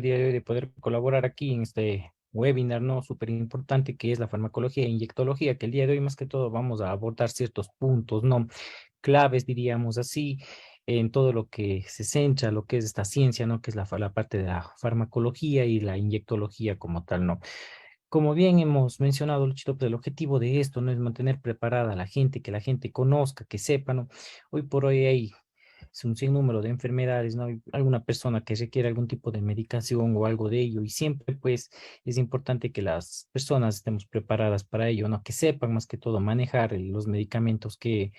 día de hoy de poder colaborar aquí en este webinar, ¿no? Súper importante que es la farmacología e inyectología, que el día de hoy más que todo vamos a abordar ciertos puntos, ¿no? Claves, diríamos así, en todo lo que se centra, lo que es esta ciencia, ¿no? Que es la parte de la farmacología y la inyectología como tal, ¿no? Como bien hemos mencionado, Luchito, pues el objetivo de esto no es mantener preparada a la gente, que la gente conozca, que sepa, ¿no? Hoy por hoy hay un sinnúmero de enfermedades, ¿no? Hay alguna persona que requiere algún tipo de medicación o algo de ello y siempre pues es importante que las personas estemos preparadas para ello, ¿no? Que sepan más que todo manejar los medicamentos que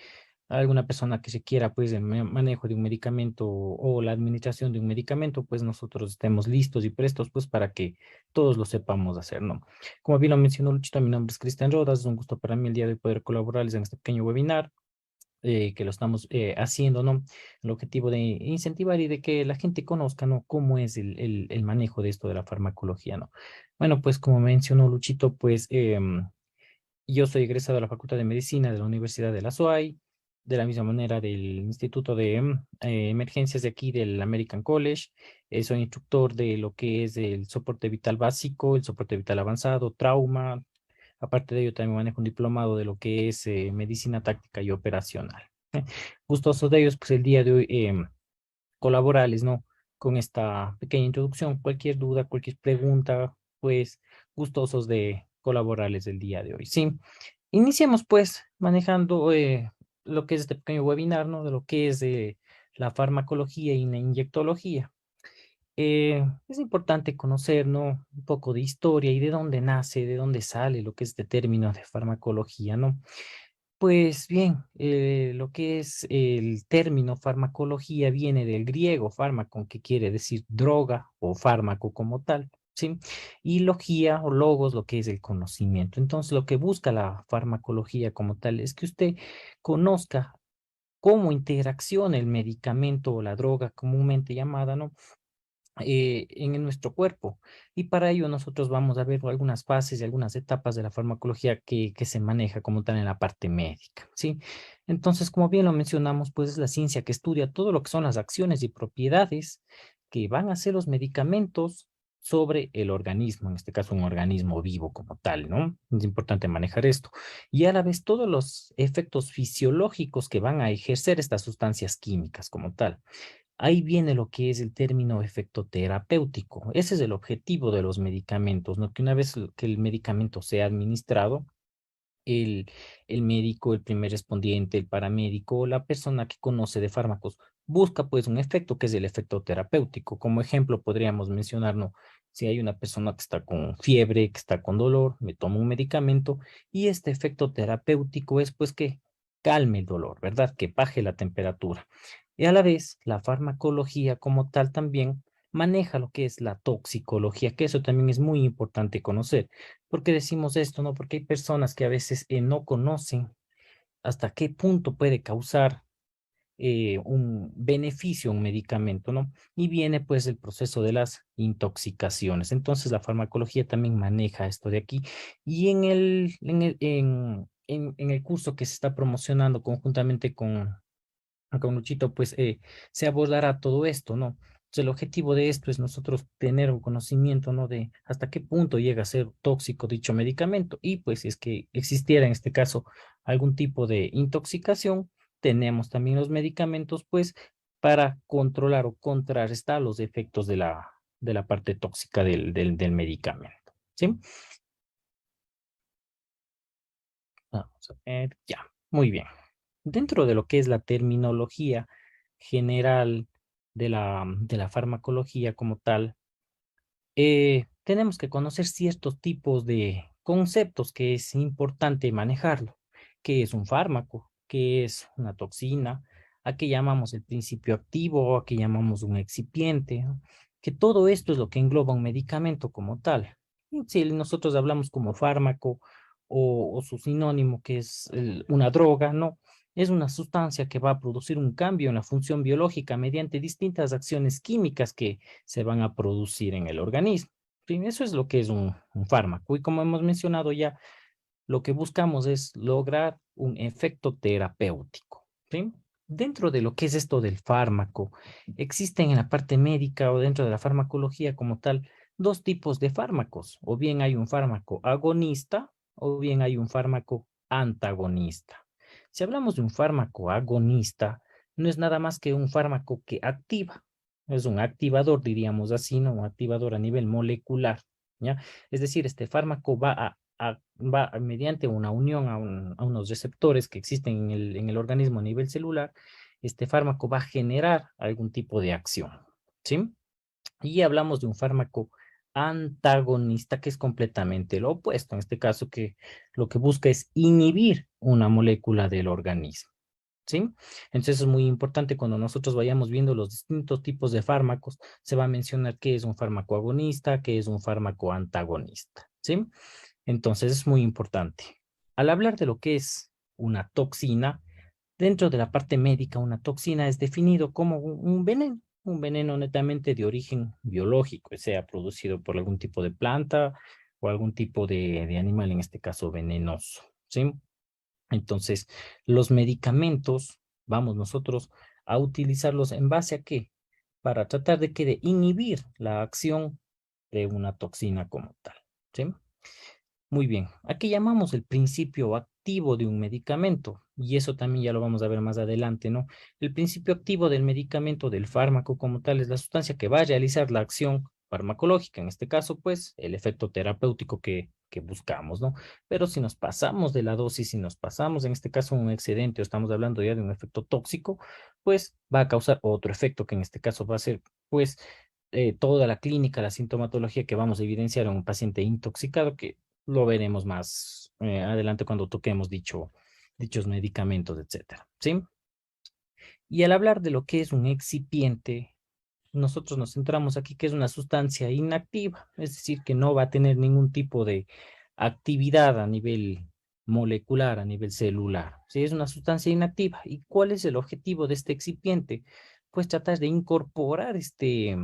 alguna persona que se quiera pues el manejo de un medicamento o la administración de un medicamento, pues nosotros estemos listos y prestos pues para que todos lo sepamos hacer, ¿no? Como bien lo mencionó Luchito, mi nombre es Cristian Rodas, es un gusto para mí el día de hoy poder colaborarles en este pequeño webinar que lo estamos haciendo, ¿no? El objetivo de incentivar y de que la gente conozca, ¿no? Cómo es el manejo de esto de la farmacología, ¿no? Bueno, pues como mencionó Luchito, pues yo soy egresado de la Facultad de Medicina de la Universidad de la SOAI, de la misma manera del Instituto de Emergencias de aquí del American College. Soy instructor de lo que es el soporte vital básico, el soporte vital avanzado, trauma. Aparte de ello, también manejo un diplomado de lo que es medicina táctica y operacional. Gustoso de ellos, pues el día de hoy colaborarles, ¿no? Con esta pequeña introducción. Cualquier duda, cualquier pregunta, pues gustosos de colaborarles el día de hoy. Sí, iniciemos pues manejando lo que es este pequeño webinar, ¿no? De lo que es la farmacología y la inyectología. Es importante conocer, ¿no? Un poco de historia y de dónde nace, de dónde sale lo que es este término de farmacología, ¿no? Pues bien, lo que es el término farmacología viene del griego fármaco, que quiere decir droga o fármaco como tal, ¿sí? Y logía o logos, lo que es el conocimiento. Entonces, lo que busca la farmacología como tal es que usted conozca cómo interacciona el medicamento o la droga comúnmente llamada, ¿no? En nuestro cuerpo. Y para ello nosotros vamos a ver algunas fases y algunas etapas de la farmacología que se maneja como tal en la parte médica, ¿sí? Entonces, como bien lo mencionamos, pues es la ciencia que estudia todo lo que son las acciones y propiedades que van a ser los medicamentos sobre el organismo, en este caso un organismo vivo como tal, ¿no? Es importante manejar esto. Y a la vez todos los efectos fisiológicos que van a ejercer estas sustancias químicas como tal. Ahí viene lo que es el término efecto terapéutico. Ese es el objetivo de los medicamentos, ¿no? Que una vez que el medicamento sea administrado, el, el médico, el primer respondiente, el paramédico, la persona que conoce de fármacos, busca pues un efecto que es el efecto terapéutico. Como ejemplo, podríamos mencionar, ¿no? Si hay una persona que está con fiebre, que está con dolor, me tomo un medicamento y este efecto terapéutico es pues que calme el dolor, ¿verdad? Que baje la temperatura. Y a la vez, la farmacología como tal también maneja lo que es la toxicología, que eso también es muy importante conocer. ¿Por qué decimos esto? No, porque hay personas que a veces no conocen hasta qué punto puede causar un beneficio un medicamento, ¿no? Y viene pues el proceso de las intoxicaciones. Entonces la farmacología también maneja esto de aquí. Y en el curso que se está promocionando conjuntamente con Luchito, pues se abordará todo esto, ¿no? Entonces, el objetivo de esto es nosotros tener un conocimiento, ¿no? De hasta qué punto llega a ser tóxico dicho medicamento. Y pues si es que existiera en este caso algún tipo de intoxicación, tenemos también los medicamentos, pues, para controlar o contrarrestar los efectos de la parte tóxica del medicamento. ¿Sí? Vamos a ver, ya, muy bien. Dentro de lo que es la terminología general de la farmacología como tal, tenemos que conocer ciertos tipos de conceptos que es importante manejarlo. ¿Qué es un fármaco? ¿Qué es una toxina? ¿A qué llamamos el principio activo? ¿A qué llamamos un excipiente? ¿No? Que todo esto es lo que engloba un medicamento como tal. Y si nosotros hablamos como fármaco o su sinónimo que es una droga, ¿no? Es una sustancia que va a producir un cambio en la función biológica mediante distintas acciones químicas que se van a producir en el organismo. Sí, eso es lo que es un fármaco. Y como hemos mencionado ya, lo que buscamos es lograr un efecto terapéutico. ¿Sí? dentro de lo que es esto del fármaco, existen en la parte médica o dentro de la farmacología como tal dos tipos de fármacos, o bien hay un fármaco agonista o bien hay un fármaco antagonista. Si hablamos de un fármaco agonista, no es nada más que un fármaco que activa, es un activador, diríamos así, ¿no? Un activador a nivel molecular, ¿ya? Es decir, este fármaco mediante una unión a unos receptores que existen en el organismo a nivel celular, este fármaco va a generar algún tipo de acción, ¿sí? Y hablamos de un fármaco antagonista que es completamente lo opuesto, en este caso que lo que busca es inhibir una molécula del organismo, ¿sí? Entonces es muy importante cuando nosotros vayamos viendo los distintos tipos de fármacos, se va a mencionar qué es un fármaco agonista, qué es un fármaco antagonista, ¿sí? Entonces es muy importante. Al hablar de lo que es una toxina, dentro de la parte médica, una toxina es definido como un veneno netamente de origen biológico, sea producido por algún tipo de planta o algún tipo de animal, en este caso venenoso, ¿sí? Entonces, los medicamentos, vamos nosotros a utilizarlos en base a qué? Para tratar de inhibir la acción de una toxina como tal, ¿sí? Muy bien, aquí llamamos el principio activo de un medicamento y eso también ya lo vamos a ver más adelante, ¿no? El principio activo del medicamento, del fármaco como tal, es la sustancia que va a realizar la acción farmacológica, en este caso, pues, el efecto terapéutico que buscamos, ¿no? Pero si nos pasamos de la dosis, si nos pasamos, en este caso, un excedente o estamos hablando ya de un efecto tóxico, pues va a causar otro efecto que en este caso va a ser, pues, toda la clínica, la sintomatología que vamos a evidenciar en un paciente intoxicado que lo veremos más adelante cuando toquemos dichos medicamentos, etcétera, ¿sí? Y al hablar de lo que es un excipiente, nosotros nos centramos aquí que es una sustancia inactiva, es decir, que no va a tener ningún tipo de actividad a nivel molecular, a nivel celular. Sí, es una sustancia inactiva. ¿Y cuál es el objetivo de este excipiente? Pues tratar de incorporar este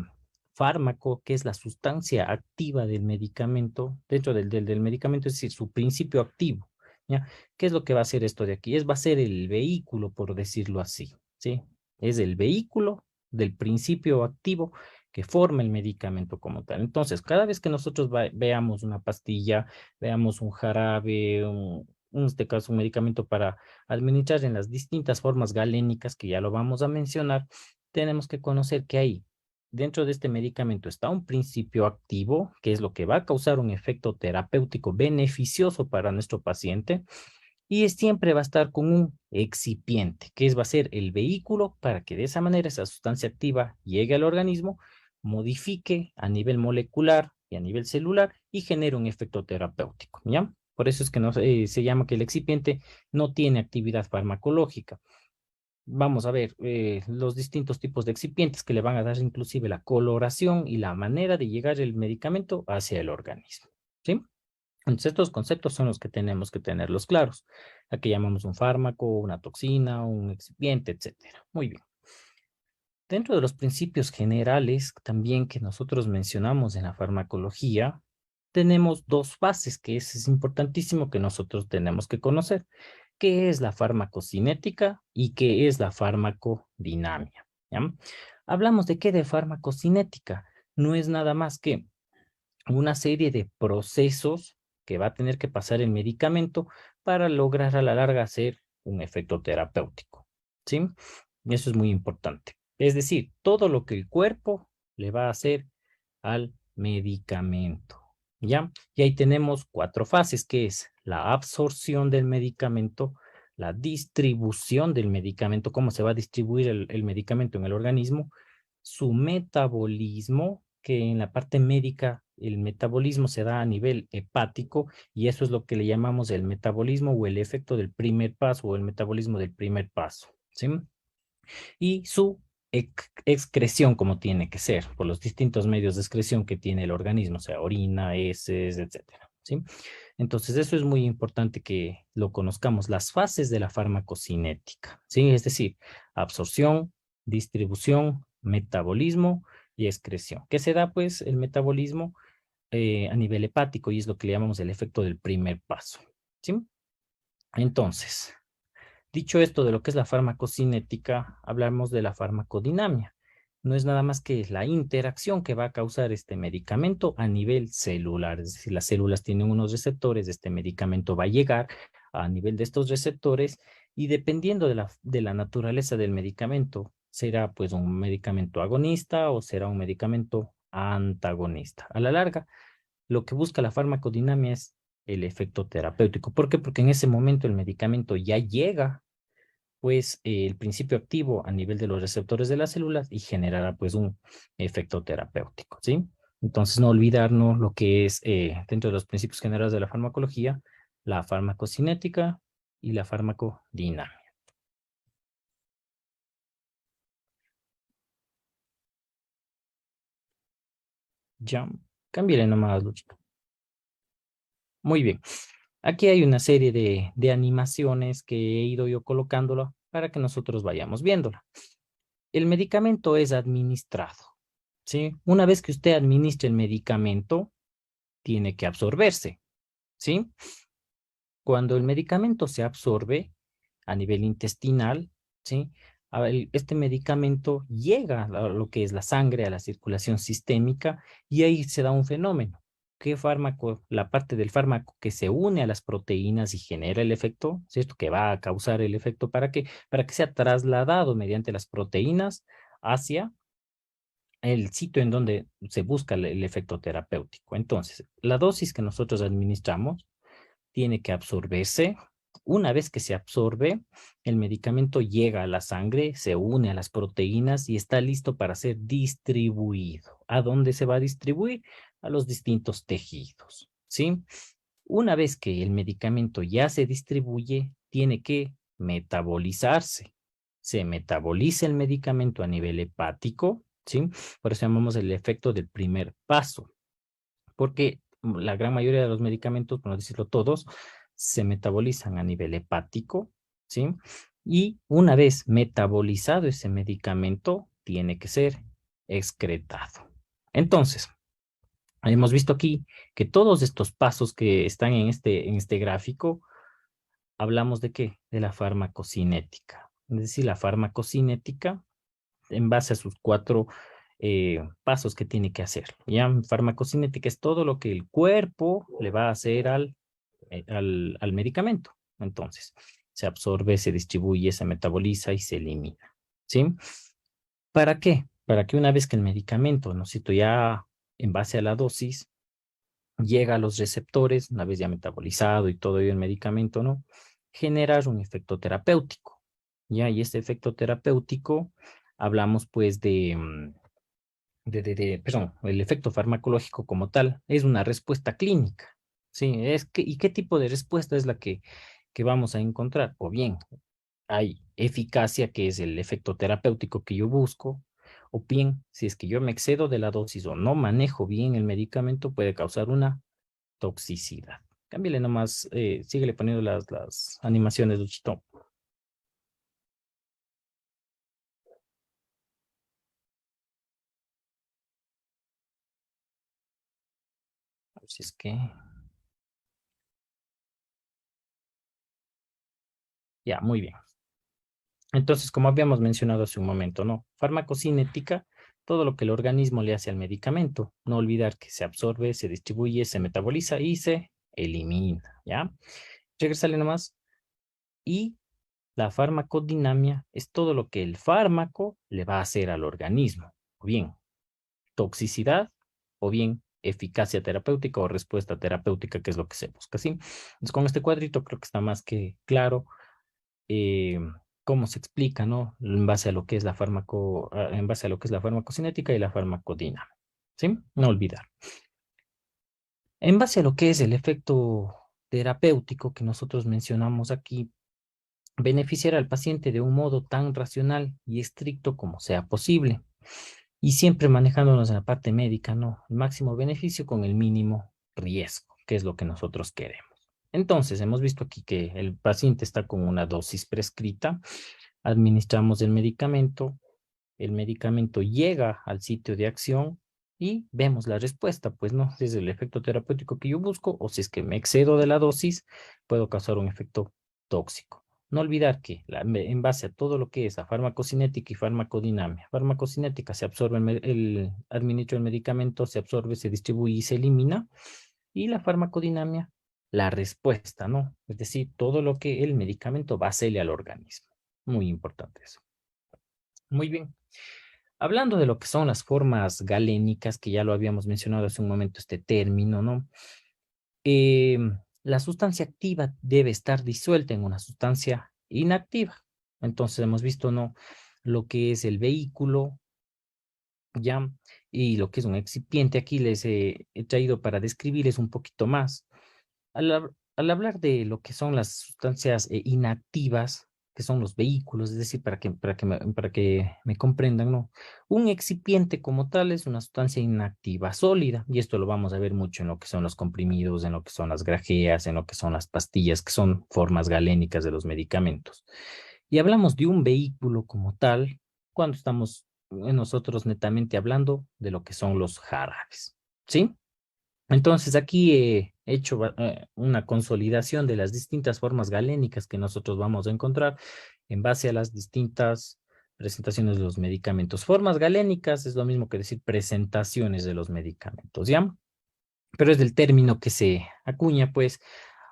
fármaco, que es la sustancia activa del medicamento, dentro del medicamento, es decir, su principio activo. ¿Ya? ¿Qué es lo que va a hacer esto de aquí? Va a ser el vehículo, por decirlo así, ¿sí? Es el vehículo del principio activo que forma el medicamento como tal. Entonces, cada vez que nosotros veamos una pastilla, veamos un jarabe, en este caso un medicamento para administrar en las distintas formas galénicas, que ya lo vamos a mencionar, tenemos que conocer que ahí, dentro de este medicamento, está un principio activo, que es lo que va a causar un efecto terapéutico beneficioso para nuestro paciente, y siempre va a estar con un excipiente, va a ser el vehículo para que de esa manera esa sustancia activa llegue al organismo, modifique a nivel molecular y a nivel celular y genere un efecto terapéutico, ¿ya? Por eso es que se llama que el excipiente no tiene actividad farmacológica. Vamos a ver los distintos tipos de excipientes que le van a dar inclusive la coloración y la manera de llegar el medicamento hacia el organismo, ¿sí? Entonces, estos conceptos son los que tenemos que tenerlos claros. Aquí llamamos un fármaco, una toxina, un excipiente, etcétera. Muy bien. Dentro de los principios generales también que nosotros mencionamos en la farmacología, tenemos dos fases que es importantísimo que nosotros tenemos que conocer, qué es la farmacocinética y qué es la farmacodinámica, ¿ya? Hablamos de qué de farmacocinética. No es nada más que una serie de procesos que va a tener que pasar el medicamento para lograr a la larga hacer un efecto terapéutico, ¿sí? Y eso es muy importante. Es decir, todo lo que el cuerpo le va a hacer al medicamento, ¿ya? Y ahí tenemos cuatro fases, que es la absorción del medicamento, la distribución del medicamento, cómo se va a distribuir el medicamento en el organismo, su metabolismo, que en la parte médica el metabolismo se da a nivel hepático y eso es lo que le llamamos el metabolismo o el efecto del primer paso o el metabolismo del primer paso, ¿sí? Y su excreción como tiene que ser por los distintos medios de excreción que tiene el organismo, o sea, orina, heces, etcétera, ¿sí? Entonces, eso es muy importante que lo conozcamos, las fases de la farmacocinética, ¿sí? Es decir, absorción, distribución, metabolismo y excreción. ¿Qué se da, pues, el metabolismo a nivel hepático? Y es lo que le llamamos el efecto del primer paso, ¿sí? Entonces, Dicho esto de lo que es la farmacocinética, hablamos de la farmacodinamia. No es nada más que la interacción que va a causar este medicamento a nivel celular. Es decir, las células tienen unos receptores, este medicamento va a llegar a nivel de estos receptores y dependiendo de la naturaleza del medicamento, será pues un medicamento agonista o será un medicamento antagonista. A la larga, lo que busca la farmacodinamia es el efecto terapéutico. ¿Por qué? Porque en ese momento el medicamento ya llega pues el principio activo a nivel de los receptores de las células y generará pues un efecto terapéutico, ¿sí? Entonces no olvidarnos lo que es dentro de los principios generales de la farmacología, la farmacocinética y la farmacodinámica. Ya, cámbiale nomás, Luchito. Muy bien. Aquí hay una serie de animaciones que he ido yo colocándolo para que nosotros vayamos viéndola. El medicamento es administrado, ¿sí? Una vez que usted administre el medicamento, tiene que absorberse, ¿sí? Cuando el medicamento se absorbe a nivel intestinal, ¿sí? Este medicamento llega a lo que es la sangre, a la circulación sistémica, y ahí se da un fenómeno. ¿Qué fármaco? La parte del fármaco que se une a las proteínas y genera el efecto, ¿cierto? Que va a causar el efecto para que, sea trasladado mediante las proteínas hacia el sitio en donde se busca el efecto terapéutico. Entonces, la dosis que nosotros administramos tiene que absorberse. Una vez que se absorbe, el medicamento llega a la sangre, se une a las proteínas y está listo para ser distribuido. ¿A dónde se va a distribuir? A los distintos tejidos, ¿sí? Una vez que el medicamento ya se distribuye, tiene que metabolizarse. Se metaboliza el medicamento a nivel hepático, ¿sí? Por eso llamamos el efecto del primer paso, porque la gran mayoría de los medicamentos, por no decirlo todos, se metabolizan a nivel hepático, ¿sí? Y una vez metabolizado ese medicamento, tiene que ser excretado. Entonces, hemos visto aquí que todos estos pasos que están en este gráfico, hablamos de qué? De la farmacocinética. Es decir, la farmacocinética en base a sus cuatro pasos que tiene que hacer. Ya, farmacocinética es todo lo que el cuerpo le va a hacer al medicamento. Entonces, se absorbe, se distribuye, se metaboliza y se elimina. ¿Sí? ¿Para qué? Para que una vez que el medicamento, ¿no es cierto? Ya en base a la dosis, llega a los receptores, una vez ya metabolizado y todo ello el medicamento, ¿no? Generar un efecto terapéutico. ¿Ya? Y este efecto terapéutico, hablamos pues perdón, el efecto farmacológico como tal, es una respuesta clínica. Sí, ¿y qué tipo de respuesta es la que vamos a encontrar? O bien, hay eficacia, que es el efecto terapéutico que yo busco, o bien, si es que yo me excedo de la dosis o no manejo bien el medicamento, puede causar una toxicidad. Cámbiale nomás, síguele poniendo las animaciones, Luchito. A ver si es que, ya, muy bien. Entonces, como habíamos mencionado hace un momento, ¿no? Farmacocinética, todo lo que el organismo le hace al medicamento. No olvidar que se absorbe, se distribuye, se metaboliza y se elimina, ¿ya? Regresale nomás. Y la farmacodinamia es todo lo que el fármaco le va a hacer al organismo. O bien, toxicidad, o bien eficacia terapéutica o respuesta terapéutica, que es lo que se busca, ¿sí? Entonces, con este cuadrito creo que está más que claro eh, cómo se explica, ¿no? En base a lo que es en base a lo que es la farmacocinética y la farmacodinámica, ¿sí? No olvidar. En base a lo que es el efecto terapéutico que nosotros mencionamos aquí, beneficiar al paciente de un modo tan racional y estricto como sea posible. Y siempre manejándonos en la parte médica, ¿no? El máximo beneficio con el mínimo riesgo, que es lo que nosotros queremos. Entonces, hemos visto aquí que el paciente está con una dosis prescrita, administramos el medicamento llega al sitio de acción y vemos la respuesta, pues no, si es el efecto terapéutico que yo busco o si es que me excedo de la dosis, puedo causar un efecto tóxico. no olvidar que en base a todo lo que es la farmacocinética y farmacodinamia, farmacocinética se absorbe administra el medicamento, se absorbe, se distribuye y se elimina, y la farmacodinamia, la respuesta, ¿no? Es decir, todo lo que el medicamento va a hacerle al organismo. Muy importante eso. Muy bien. Hablando de lo que son las formas galénicas, que ya lo habíamos mencionado hace un momento este término, ¿no? eh, la sustancia activa debe estar disuelta en una sustancia inactiva. Entonces hemos visto, ¿no? Lo que es el vehículo, ¿ya? Y lo que es un excipiente. Aquí les he traído para describirles un poquito más. Al hablar de lo que son las sustancias inactivas, que son los vehículos, es decir, para que me comprendan, ¿no? Un excipiente como tal es una sustancia inactiva sólida, y esto lo vamos a ver mucho en lo que son los comprimidos, en lo que son las grajeas, en lo que son las pastillas, que son formas galénicas de los medicamentos. Y hablamos de un vehículo como tal cuando estamos nosotros netamente hablando de lo que son los jarabes, ¿sí? Entonces, aquí he hecho una consolidación de las distintas formas galénicas que nosotros vamos a encontrar en base a las distintas presentaciones de los medicamentos. Formas galénicas es lo mismo que decir presentaciones de los medicamentos, ¿ya? Pero es del término que se acuña, pues,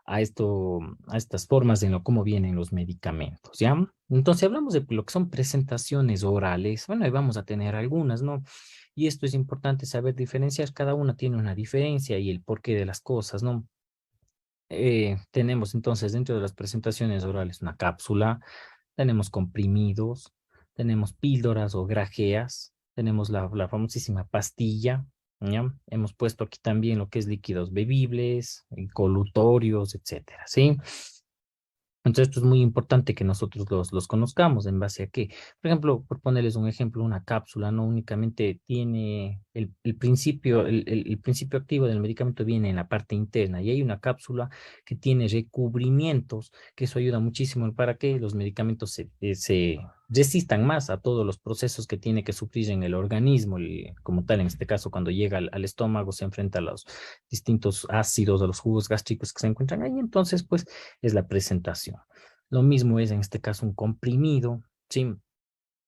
a estas formas de lo, cómo vienen los medicamentos, ¿ya? Entonces hablamos de lo que son presentaciones orales. Bueno, ahí vamos a tener algunas, ¿no? Y esto es importante saber diferenciar, cada una tiene una diferencia y el porqué de las cosas, ¿no? Tenemos entonces dentro de las presentaciones orales una cápsula, tenemos comprimidos, tenemos píldoras o grajeas, tenemos la famosísima pastilla, ¿ya? Hemos puesto aquí también lo que es líquidos bebibles, colutorios, etcétera, ¿sí? Entonces, esto es muy importante que nosotros los conozcamos en base a qué. Por ejemplo, por ponerles un ejemplo, una cápsula no únicamente tiene el principio, el principio activo del medicamento viene en la parte interna y hay una cápsula que tiene recubrimientos, que eso ayuda muchísimo para que los medicamentos se resistan más a todos los procesos que tiene que sufrir en el organismo, como tal, en este caso, cuando llega al estómago, se enfrenta a los distintos ácidos, a los jugos gástricos que se encuentran ahí, entonces, pues, es la presentación. Lo mismo es en este caso un comprimido, ¿sí?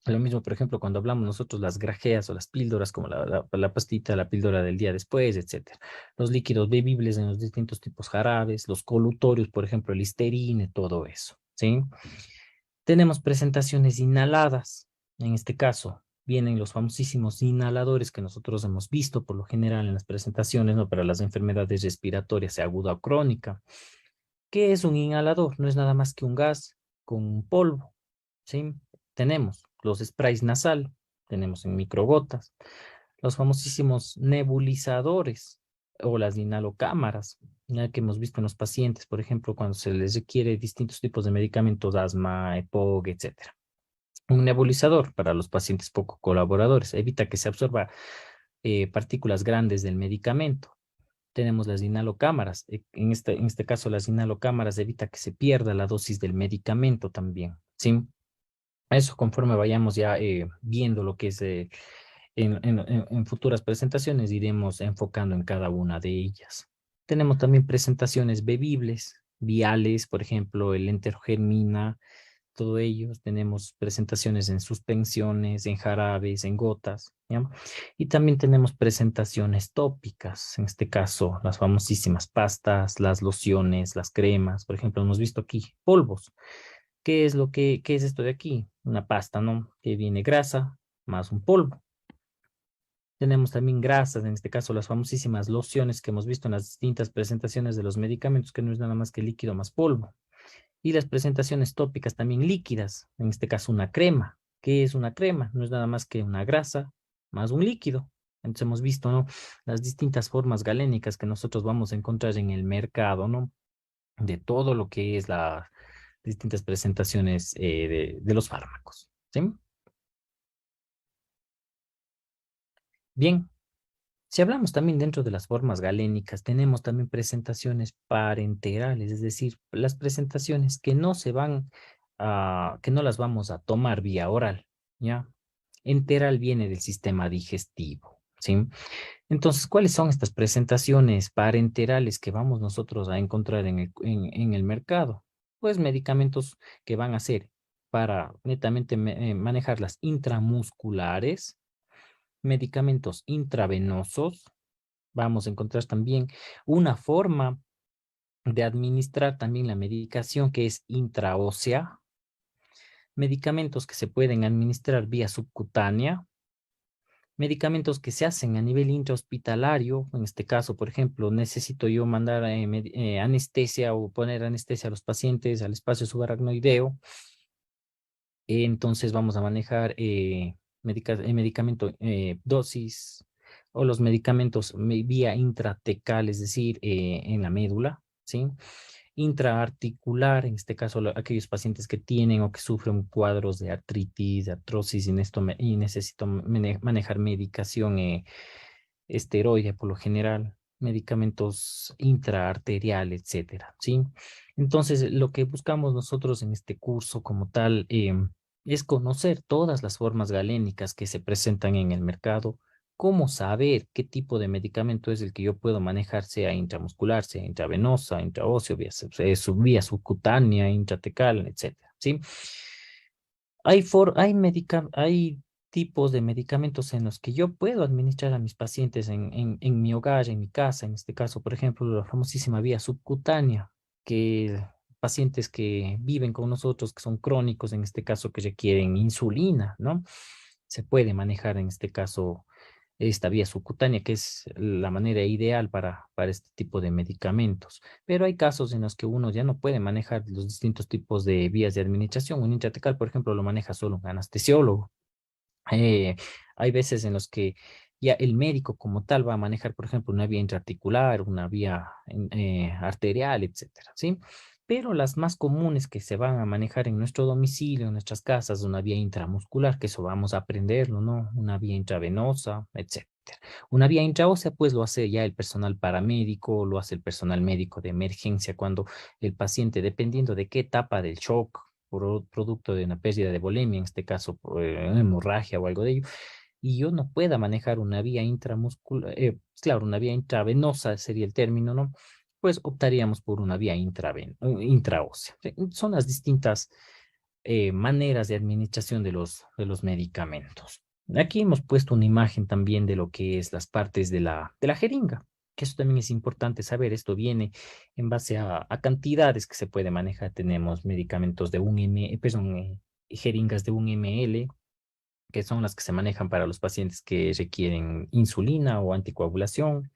Lo mismo, por ejemplo, cuando hablamos nosotros las grajeas o las píldoras, como la pastita, la píldora del día después, etcétera. Los líquidos bebibles en los distintos tipos jarabes, los colutorios, por ejemplo, el Listerine, todo eso, ¿sí? Tenemos presentaciones inhaladas. En este caso, vienen los famosísimos inhaladores que nosotros hemos visto por lo general en las presentaciones, ¿no? Para las enfermedades respiratorias, sea aguda o crónica. ¿Qué es un inhalador? No es nada más que un gas con un polvo, ¿sí? Tenemos los sprays nasal, tenemos en microgotas, los famosísimos nebulizadores o las inhalocámaras, ya que hemos visto en los pacientes, por ejemplo, cuando se les requiere distintos tipos de medicamentos, asma, EPOC, etcétera. Un nebulizador para los pacientes poco colaboradores evita que se absorba partículas grandes del medicamento. Tenemos las inhalocámaras. En este caso, las inhalocámaras evita que se pierda la dosis del medicamento también, ¿sí? Eso conforme vayamos ya viendo lo que es en futuras presentaciones, iremos enfocando en cada una de ellas. Tenemos también presentaciones bebibles, viales, por ejemplo, el enterogermina, todo ello. Tenemos presentaciones en suspensiones, en jarabes, en gotas, ¿ya? Y también tenemos presentaciones tópicas, en este caso, las famosísimas pastas, las lociones, las cremas. Por ejemplo, hemos visto aquí polvos. ¿Qué es esto de aquí? Una pasta, ¿no? Que viene grasa más un polvo. Tenemos también grasas, en este caso las famosísimas lociones que hemos visto en las distintas presentaciones de los medicamentos, que no es nada más que líquido más polvo. Y las presentaciones tópicas también líquidas, en este caso una crema. ¿Qué es una crema? No es nada más que una grasa más un líquido. Entonces hemos visto, ¿no? Las distintas formas galénicas que nosotros vamos a encontrar en el mercado, ¿no? De todo lo que es las distintas presentaciones de los fármacos, ¿sí? Bien, si hablamos también dentro de las formas galénicas, tenemos también presentaciones parenterales, es decir, las presentaciones que no se van que no las vamos a tomar vía oral, ¿ya? Enteral viene del sistema digestivo, ¿sí? Entonces, ¿cuáles son estas presentaciones parenterales que vamos nosotros a encontrar en el mercado? pues medicamentos que van a ser para netamente manejar las intramusculares, medicamentos intravenosos. Vamos a encontrar también una forma de administrar también la medicación que es intraósea, medicamentos que se pueden administrar vía subcutánea, medicamentos que se hacen a nivel intrahospitalario. En este caso, por ejemplo, necesito yo mandar anestesia o poner anestesia a los pacientes al espacio subaracnoideo. Entonces vamos a manejar medicamento dosis o los medicamentos vía intratecal, es decir, en la médula, ¿sí? Intraarticular, en este caso aquellos pacientes que tienen o que sufren cuadros de artritis, de artrosis, y necesito manejar medicación esteroide por lo general, medicamentos intraarterial, etcétera, ¿sí? Entonces, lo que buscamos nosotros en este curso como tal es conocer todas las formas galénicas que se presentan en el mercado, cómo saber qué tipo de medicamento es el que yo puedo manejar, sea intramuscular, sea intravenosa, intraóseo, vía subcutánea, intratecal, etcétera, ¿sí? Hay tipos de medicamentos en los que yo puedo administrar a mis pacientes en mi hogar, en mi casa. En este caso, por ejemplo, la famosísima vía subcutánea, que pacientes que viven con nosotros, que son crónicos, en este caso, que requieren insulina, ¿no? Se puede manejar en este caso esta vía subcutánea, que es la manera ideal para este tipo de medicamentos. Pero hay casos en los que uno ya no puede manejar los distintos tipos de vías de administración. Un intratecal, por ejemplo, lo maneja solo un anestesiólogo. Eh, Hay veces en los que ya el médico como tal va a manejar, por ejemplo, una vía intraarticular, una vía arterial, etcétera, ¿sí? Pero las más comunes que se van a manejar en nuestro domicilio, en nuestras casas, una vía intramuscular, que eso vamos a aprenderlo, ¿no? Una vía intravenosa, etcétera. Una vía intraósea, pues lo hace ya el personal paramédico, lo hace el personal médico de emergencia, cuando el paciente, dependiendo de qué etapa del shock, producto de una pérdida de volemia, en este caso por una hemorragia o algo de ello, y yo no pueda manejar una vía intramuscular, claro, una vía intravenosa sería el término, ¿no? Pues optaríamos por una vía intraósea. Sí, son las distintas maneras de administración de los medicamentos. Aquí hemos puesto una imagen también de lo que es las partes de la jeringa, que eso también es importante saber. Esto viene en base a cantidades que se puede manejar. Tenemos medicamentos de perdón, jeringas de 1 ml, que son las que se manejan para los pacientes que requieren insulina o anticoagulación.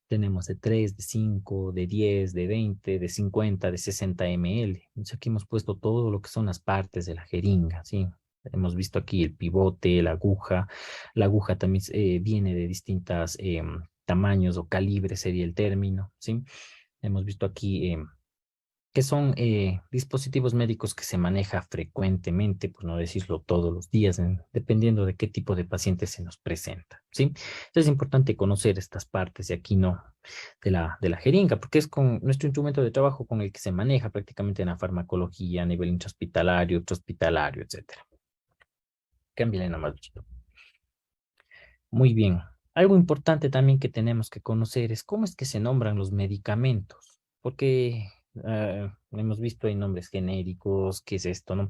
Tenemos de 3, de 5, de 10, de 20, de 50, de 60 ml. Entonces aquí hemos puesto todo lo que son las partes de la jeringa, ¿sí? Hemos visto aquí el pivote, la aguja. La aguja también viene de distintos tamaños o calibres, sería el término, ¿sí? Hemos visto aquí que son dispositivos médicos que se maneja frecuentemente, por no decirlo todos los días, dependiendo de qué tipo de paciente se nos presenta, ¿sí? Entonces es importante conocer estas partes de aquí, ¿no? De la jeringa, porque es con nuestro instrumento de trabajo con el que se maneja prácticamente en la farmacología a nivel intrahospitalario, extrahospitalario, etcétera. Cámbiale nomás, Luchito. Muy bien. Algo importante también que tenemos que conocer es cómo es que se nombran los medicamentos, porque hemos visto hay nombres genéricos, ¿qué es esto, no?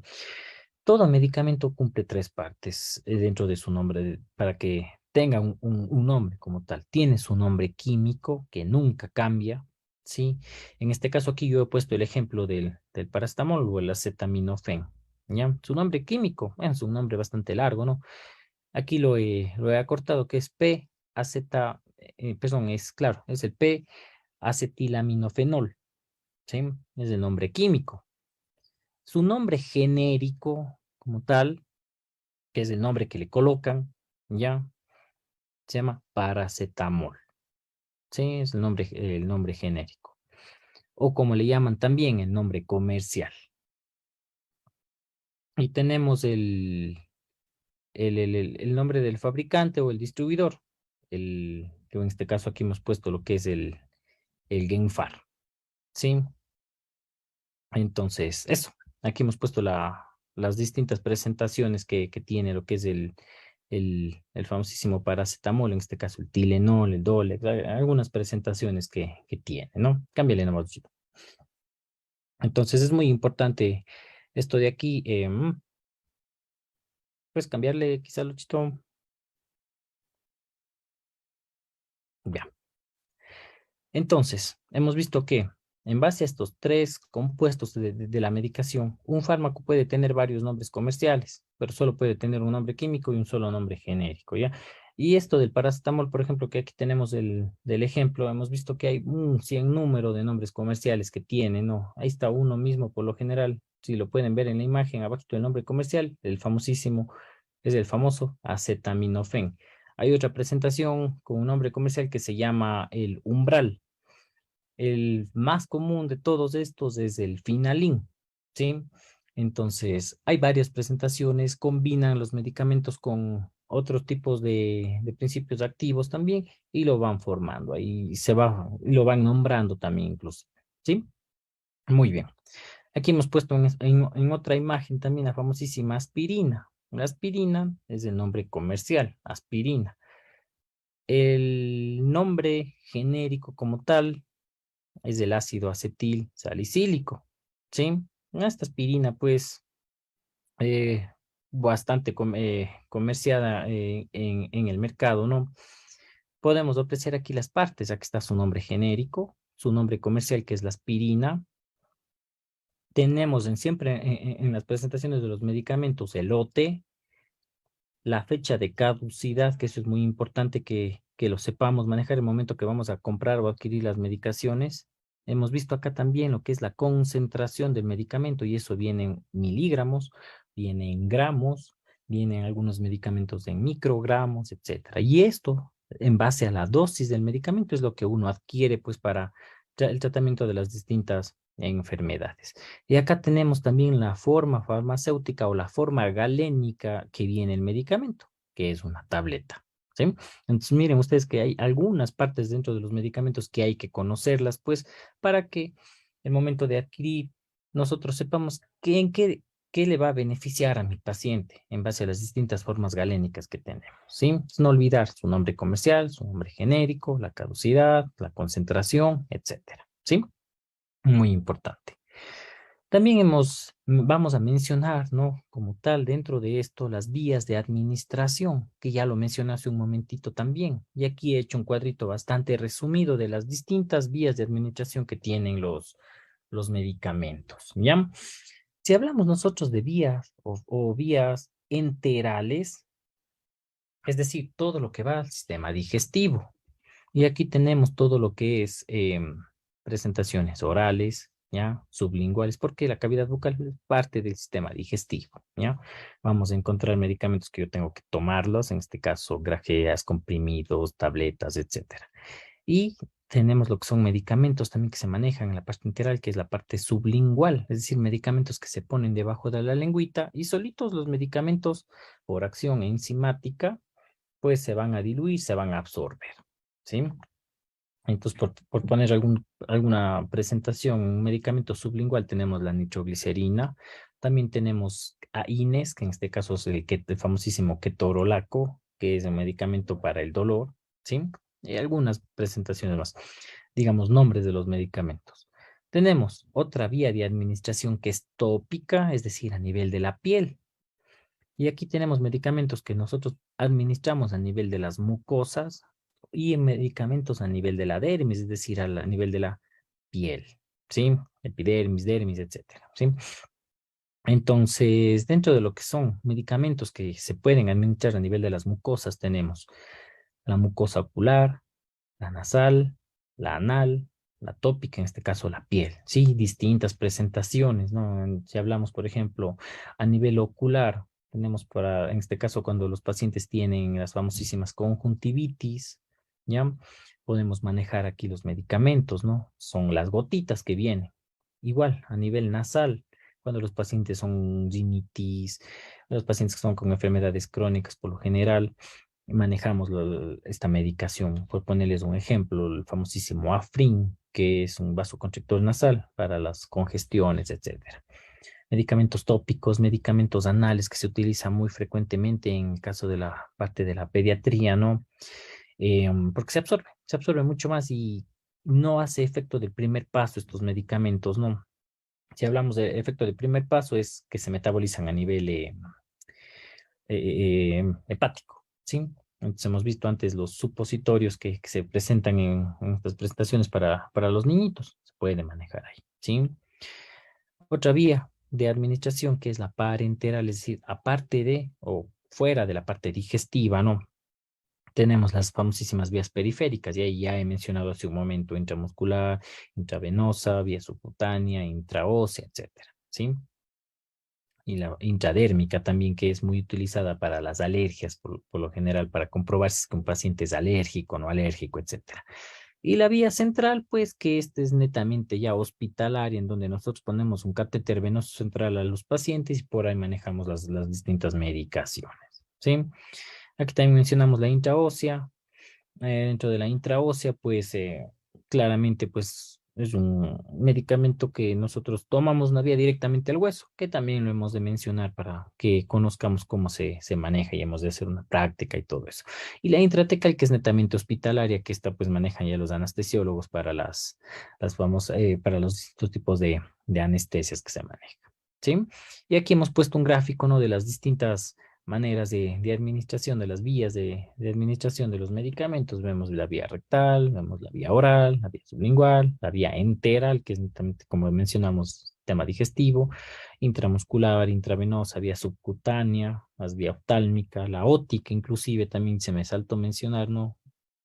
Todo medicamento cumple tres partes dentro de su nombre para que tenga un nombre como tal. Tiene su nombre químico que nunca cambia, ¿sí? En este caso aquí yo he puesto el ejemplo del paracetamol o el acetaminofén, ¿ya? Su nombre químico, bueno, es un nombre bastante largo, ¿no? Aquí lo he acortado, que es perdón, es claro, es el P-acetilaminofenol, ¿sí? Es el nombre químico. Su nombre genérico, como tal, que es el nombre que le colocan, ¿ya? Se llama paracetamol, ¿sí? Es el nombre genérico. O como le llaman también, el nombre comercial. Y tenemos el nombre del fabricante o el distribuidor. Que en este caso aquí hemos puesto lo que es el Genfar, ¿sí? Entonces, eso. Aquí hemos puesto las distintas presentaciones que tiene lo que es el famosísimo paracetamol, en este caso el Tilenol, el Dolex, algunas presentaciones que tiene, ¿no? Cámbiale nomás, Luchito. Entonces es muy importante esto de aquí, pues cambiarle quizá Luchito. Ya. Entonces, hemos visto que en base a estos tres compuestos de la medicación, un fármaco puede tener varios nombres comerciales, pero solo puede tener un nombre químico y un solo nombre genérico, ¿ya? Y esto del paracetamol, por ejemplo, que aquí tenemos del ejemplo, hemos visto que hay un cien número de nombres comerciales que tiene, ¿no? Ahí está uno mismo por lo general, si lo pueden ver en la imagen, abajo del nombre comercial, el famosísimo, es el famoso acetaminofén. Hay otra presentación con un nombre comercial que se llama el Umbral. El más común de todos estos es el Finalin, ¿sí? Entonces, hay varias presentaciones, combinan los medicamentos con otros tipos de principios activos también y lo van formando, ahí lo van nombrando también incluso, ¿sí? Muy bien. Aquí hemos puesto en otra imagen también la famosísima aspirina. La aspirina es el nombre comercial, aspirina. El nombre genérico como tal es del ácido acetil salicílico, ¿sí? Esta aspirina, pues, eh, bastante comerciada en el mercado, ¿no? Podemos apreciar aquí las partes. Aquí está su nombre genérico, su nombre comercial, que es la aspirina. Tenemos siempre en las presentaciones de los medicamentos el lote, la fecha de caducidad, que eso es muy importante que lo sepamos manejar el momento que vamos a comprar o adquirir las medicaciones. Hemos visto acá también lo que es la concentración del medicamento y eso viene en miligramos, viene en gramos, vienen algunos medicamentos en microgramos, etcétera. Y esto, en base a la dosis del medicamento, es lo que uno adquiere pues para el tratamiento de las distintas enfermedades. Y acá tenemos también la forma farmacéutica o la forma galénica que viene el medicamento, que es una tableta. ¿Sí? Entonces, miren ustedes que hay algunas partes dentro de los medicamentos que hay que conocerlas, pues, para que el momento de adquirir nosotros sepamos qué le va a beneficiar a mi paciente en base a las distintas formas galénicas que tenemos, ¿sí? Entonces, no olvidar su nombre comercial, su nombre genérico, la caducidad, la concentración, etcétera, ¿sí? Muy importante. También vamos a mencionar, ¿no? Como tal, dentro de esto, las vías de administración, que ya lo mencioné hace un momentito también. Y aquí he hecho un cuadrito bastante resumido de las distintas vías de administración que tienen los medicamentos, ¿ya? Si hablamos nosotros de vías o vías enterales, es decir, todo lo que va al sistema digestivo. Y aquí tenemos todo lo que es presentaciones orales, ¿ya? Sublinguales, porque la cavidad bucal es parte del sistema digestivo, ¿ya? Vamos a encontrar medicamentos que yo tengo que tomarlos, en este caso grajeas, comprimidos, tabletas, etcétera. Y tenemos lo que son medicamentos también que se manejan en la parte enteral, que es la parte sublingual, es decir, medicamentos que se ponen debajo de la lengüita y solitos los medicamentos por acción enzimática, pues se van a diluir, se van a absorber, ¿sí? Entonces, por poner alguna presentación, un medicamento sublingual, tenemos la nitroglicerina, también tenemos AINES, que en este caso es el famosísimo ketorolaco, que es un medicamento para el dolor, ¿sí? Y algunas presentaciones más, digamos, nombres de los medicamentos. Tenemos otra vía de administración que es tópica, es decir, a nivel de la piel. Y aquí tenemos medicamentos que nosotros administramos a nivel de las mucosas y en medicamentos a nivel de la dermis, es decir, a nivel de la piel, ¿sí? Epidermis, dermis, etcétera, ¿sí? Entonces, dentro de lo que son medicamentos que se pueden administrar a nivel de las mucosas, tenemos la mucosa ocular, la nasal, la anal, la tópica, en este caso la piel, sí, distintas presentaciones, ¿no? Si hablamos, por ejemplo, a nivel ocular, tenemos en este caso, cuando los pacientes tienen las famosísimas conjuntivitis, ¿ya? Podemos manejar aquí los medicamentos, ¿no? Son las gotitas que vienen. Igual, a nivel nasal, cuando los pacientes son rinitis, los pacientes que son con enfermedades crónicas por lo general, manejamos esta medicación. Por ponerles un ejemplo, el famosísimo Afrin, que es un vasoconstrictor nasal para las congestiones, etcétera. Medicamentos tópicos, medicamentos anales que se utilizan muy frecuentemente en el caso de la parte de la pediatría, ¿no? Porque se absorbe mucho más y no hace efecto del primer paso estos medicamentos, ¿no? Si hablamos del efecto del primer paso, es que se metabolizan a nivel hepático, ¿sí? Entonces hemos visto antes los supositorios que se presentan en estas presentaciones para los niñitos. Se puede manejar ahí, ¿sí? Otra vía de administración que es la parenteral, es decir, aparte de o fuera de la parte digestiva, ¿no? Tenemos las famosísimas vías periféricas, y ahí ya he mencionado hace un momento, intramuscular, intravenosa, vía subcutánea, intraósea, etcétera, ¿sí? Y la intradérmica también, que es muy utilizada para las alergias, por lo general, para comprobar si es que un paciente es alérgico o no alérgico, etcétera. Y la vía central, pues, que este es netamente ya hospitalaria, en donde nosotros ponemos un catéter venoso central a los pacientes y por ahí manejamos las distintas medicaciones, ¿sí? Aquí también mencionamos la intraósea. Dentro de la intraósea, pues claramente pues es un medicamento que nosotros tomamos una vía directamente al hueso, que también lo hemos de mencionar para que conozcamos cómo se maneja y hemos de hacer una práctica y todo eso. Y la intratecal, que es netamente hospitalaria, que esta pues manejan ya los anestesiólogos para las famosas, para los distintos tipos de anestesias que se manejan. ¿Sí? Y aquí hemos puesto un gráfico, ¿no? De las distintas maneras de administración, de las vías de administración de los medicamentos. Vemos la vía rectal, vemos la vía oral, la vía sublingual, la vía enteral, que es netamente, como mencionamos, tema digestivo, intramuscular, intravenosa, vía subcutánea, las vía oftálmica, la ótica, inclusive también se me saltó mencionar, ¿no?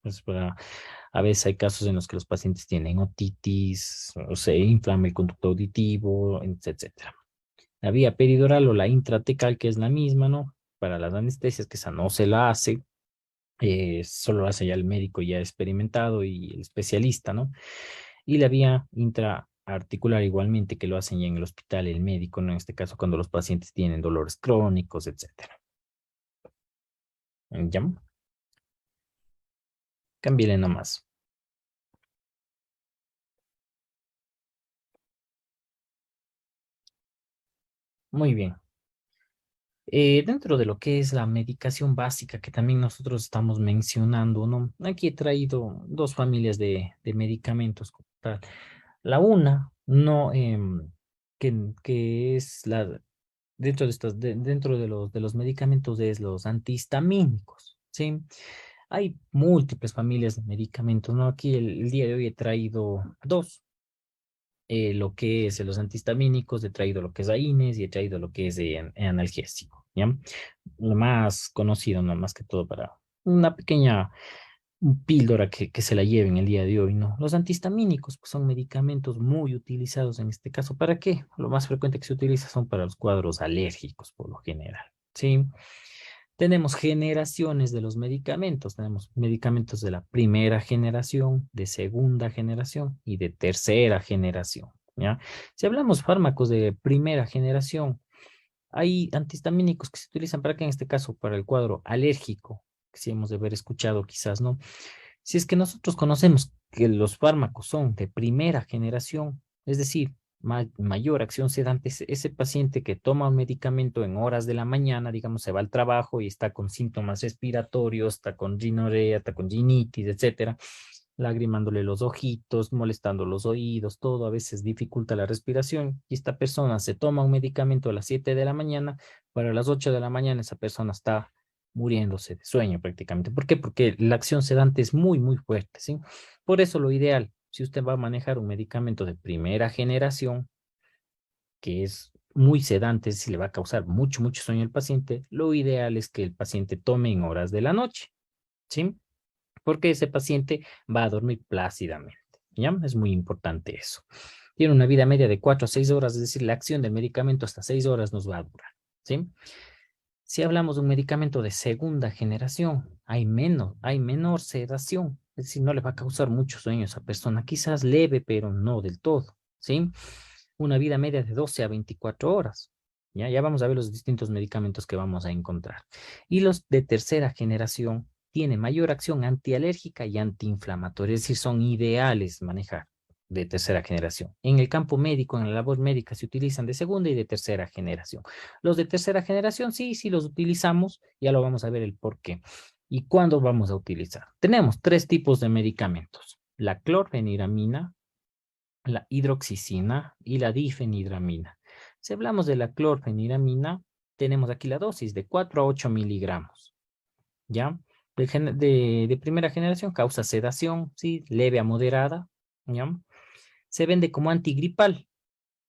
Pues a veces hay casos en los que los pacientes tienen otitis, o se inflama el conducto auditivo, etcétera. La vía peridural o la intratecal, que es la misma, ¿no? Para las anestesias, que esa no se la hace, solo lo hace ya el médico ya experimentado y el especialista, ¿no? Y la vía intraarticular igualmente, que lo hacen ya en el hospital el médico, ¿no? En este caso cuando los pacientes tienen dolores crónicos, etcétera. ¿Ya? Cámbiale nomás. Muy bien. Dentro de lo que es la medicación básica que también nosotros estamos mencionando, ¿no? Aquí he traído dos familias de medicamentos como tal. La una, no, que es la, dentro de estas, dentro de los medicamentos es los antihistamínicos, ¿sí? Hay múltiples familias de medicamentos, ¿no? Aquí el día de hoy he traído dos, lo que es los antihistamínicos, he traído lo que es AINES y he traído lo que es analgésico, ¿ya? Lo más conocido, no más que todo para una pequeña píldora que se la lleven el día de hoy, ¿no? Los antihistamínicos pues, son medicamentos muy utilizados en este caso. ¿Para qué? Lo más frecuente que se utiliza son para los cuadros alérgicos, por lo general, ¿sí? Tenemos generaciones de los medicamentos. Tenemos medicamentos de la primera generación, de segunda generación y de tercera generación, ¿ya? Si hablamos fármacos de primera generación, hay antihistamínicos que se utilizan para qué, en este caso, para el cuadro alérgico, que sí hemos de haber escuchado quizás, ¿no? Si es que nosotros conocemos que los fármacos son de primera generación, es decir, mayor acción sedante, ese paciente que toma un medicamento en horas de la mañana, digamos, se va al trabajo y está con síntomas respiratorios, está con rinorrea, está con rinitis, etcétera, lagrimándole los ojitos, molestando los oídos, todo a veces dificulta la respiración, y esta persona se toma un medicamento a las 7 de la mañana, para las 8 de la mañana esa persona está muriéndose de sueño prácticamente. ¿Por qué? Porque la acción sedante es muy, muy fuerte, ¿sí? Por eso lo ideal, si usted va a manejar un medicamento de primera generación, que es muy sedante, si le va a causar mucho, mucho sueño al paciente, lo ideal es que el paciente tome en horas de la noche, ¿sí? Porque ese paciente va a dormir plácidamente, ¿ya? Es muy importante eso. Tiene una vida media de 4 a 6 horas, es decir, la acción del medicamento hasta 6 horas nos va a durar, ¿sí? Si hablamos de un medicamento de segunda generación, hay menor sedación, es decir, no le va a causar mucho sueño a esa persona, quizás leve, pero no del todo, ¿sí? Una vida media de 12 a 24 horas. Ya vamos a ver los distintos medicamentos que vamos a encontrar. Y los de tercera generación tienen mayor acción antialérgica y antiinflamatoria, es decir, son ideales manejar de tercera generación. En el campo médico, en la labor médica, se utilizan de segunda y de tercera generación. Los de tercera generación, sí, sí los utilizamos, ya lo vamos a ver el por qué. ¿Y cuándo vamos a utilizar? Tenemos tres tipos de medicamentos. La clorfeniramina, la hidroxicina y la difenhidramina. Si hablamos de la clorfeniramina, tenemos aquí la dosis de 4 a 8 miligramos, ¿ya? De primera generación causa sedación, ¿sí? Leve a moderada, ¿ya? Se vende como antigripal.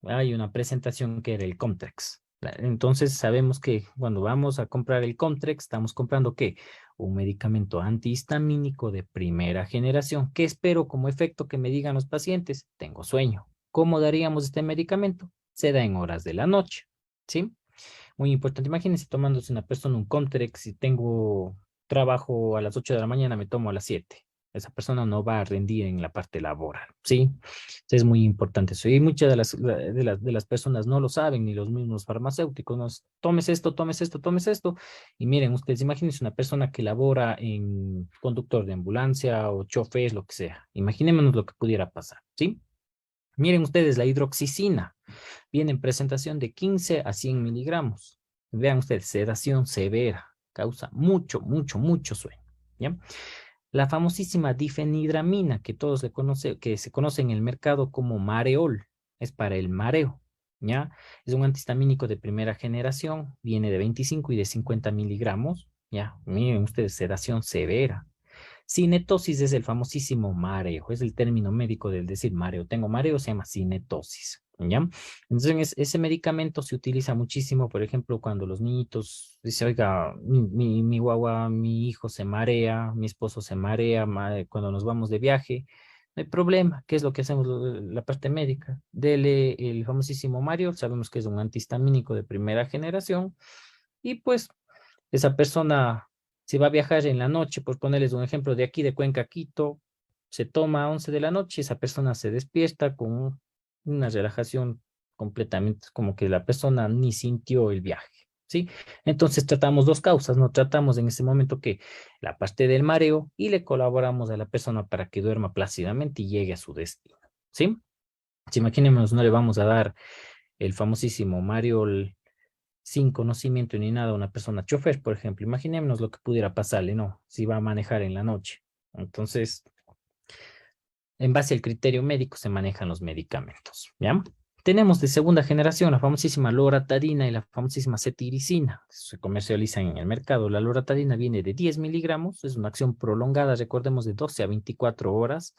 Hay una presentación que era el Comtrex. Entonces sabemos que cuando vamos a comprar el Comtrex, estamos comprando ¿qué? Un medicamento antihistamínico de primera generación. ¿Qué espero como efecto que me digan los pacientes? Tengo sueño. ¿Cómo daríamos este medicamento? Se da en horas de la noche, ¿sí? Muy importante. Imagínense tomándose una persona un Comtrex, si tengo trabajo a las 8 de la mañana, me tomo a las 7. Esa persona no va a rendir en la parte laboral, ¿sí? Entonces es muy importante eso. Y muchas de las personas no lo saben, ni los mismos farmacéuticos. Nos, tomes esto, tomes esto, tomes esto. Y miren, ustedes imagínense una persona que labora en conductor de ambulancia o chofer, lo que sea. Imaginémonos lo que pudiera pasar, ¿sí? Miren ustedes la hidroxicina. Viene en presentación de 15 a 100 miligramos. Vean ustedes, sedación severa, causa mucho, mucho, mucho sueño, ¿ya? La famosísima difenhidramina, que todos le conoce, que se conoce en el mercado como Mareol, es para el mareo, ¿ya? Es un antihistamínico de primera generación, viene de 25 y de 50 miligramos, ¿ya? Miren ustedes, sedación severa. Cinetosis es el famosísimo mareo, es el término médico del decir mareo. Tengo mareo, se llama cinetosis, ¿ya? Entonces, ese medicamento se utiliza muchísimo, por ejemplo, cuando los niñitos dicen, oiga, mi guagua, mi hijo se marea, mi esposo se marea, cuando nos vamos de viaje, no hay problema. ¿Qué es lo que hacemos la parte médica? Dele el famosísimo mareo, sabemos que es un antihistamínico de primera generación, y pues esa persona, si va a viajar en la noche, por ponerles un ejemplo de aquí de Cuenca a Quito, se toma a 11 de la noche, esa persona se despierta con una relajación completamente, como que la persona ni sintió el viaje, ¿sí? Entonces tratamos dos causas, ¿no? Tratamos en ese momento que la parte del mareo y le colaboramos a la persona para que duerma plácidamente y llegue a su destino, ¿sí? Si imaginemos, no le vamos a dar el famosísimo Mario sin conocimiento ni nada a una persona chofer, por ejemplo. Imaginémonos lo que pudiera pasarle, ¿no? Si va a manejar en la noche. Entonces, en base al criterio médico se manejan los medicamentos, ¿ya? Tenemos de segunda generación la famosísima loratadina y la famosísima cetiricina. Se comercializan en el mercado. La loratadina viene de 10 miligramos, es una acción prolongada, recordemos, de 12 a 24 horas.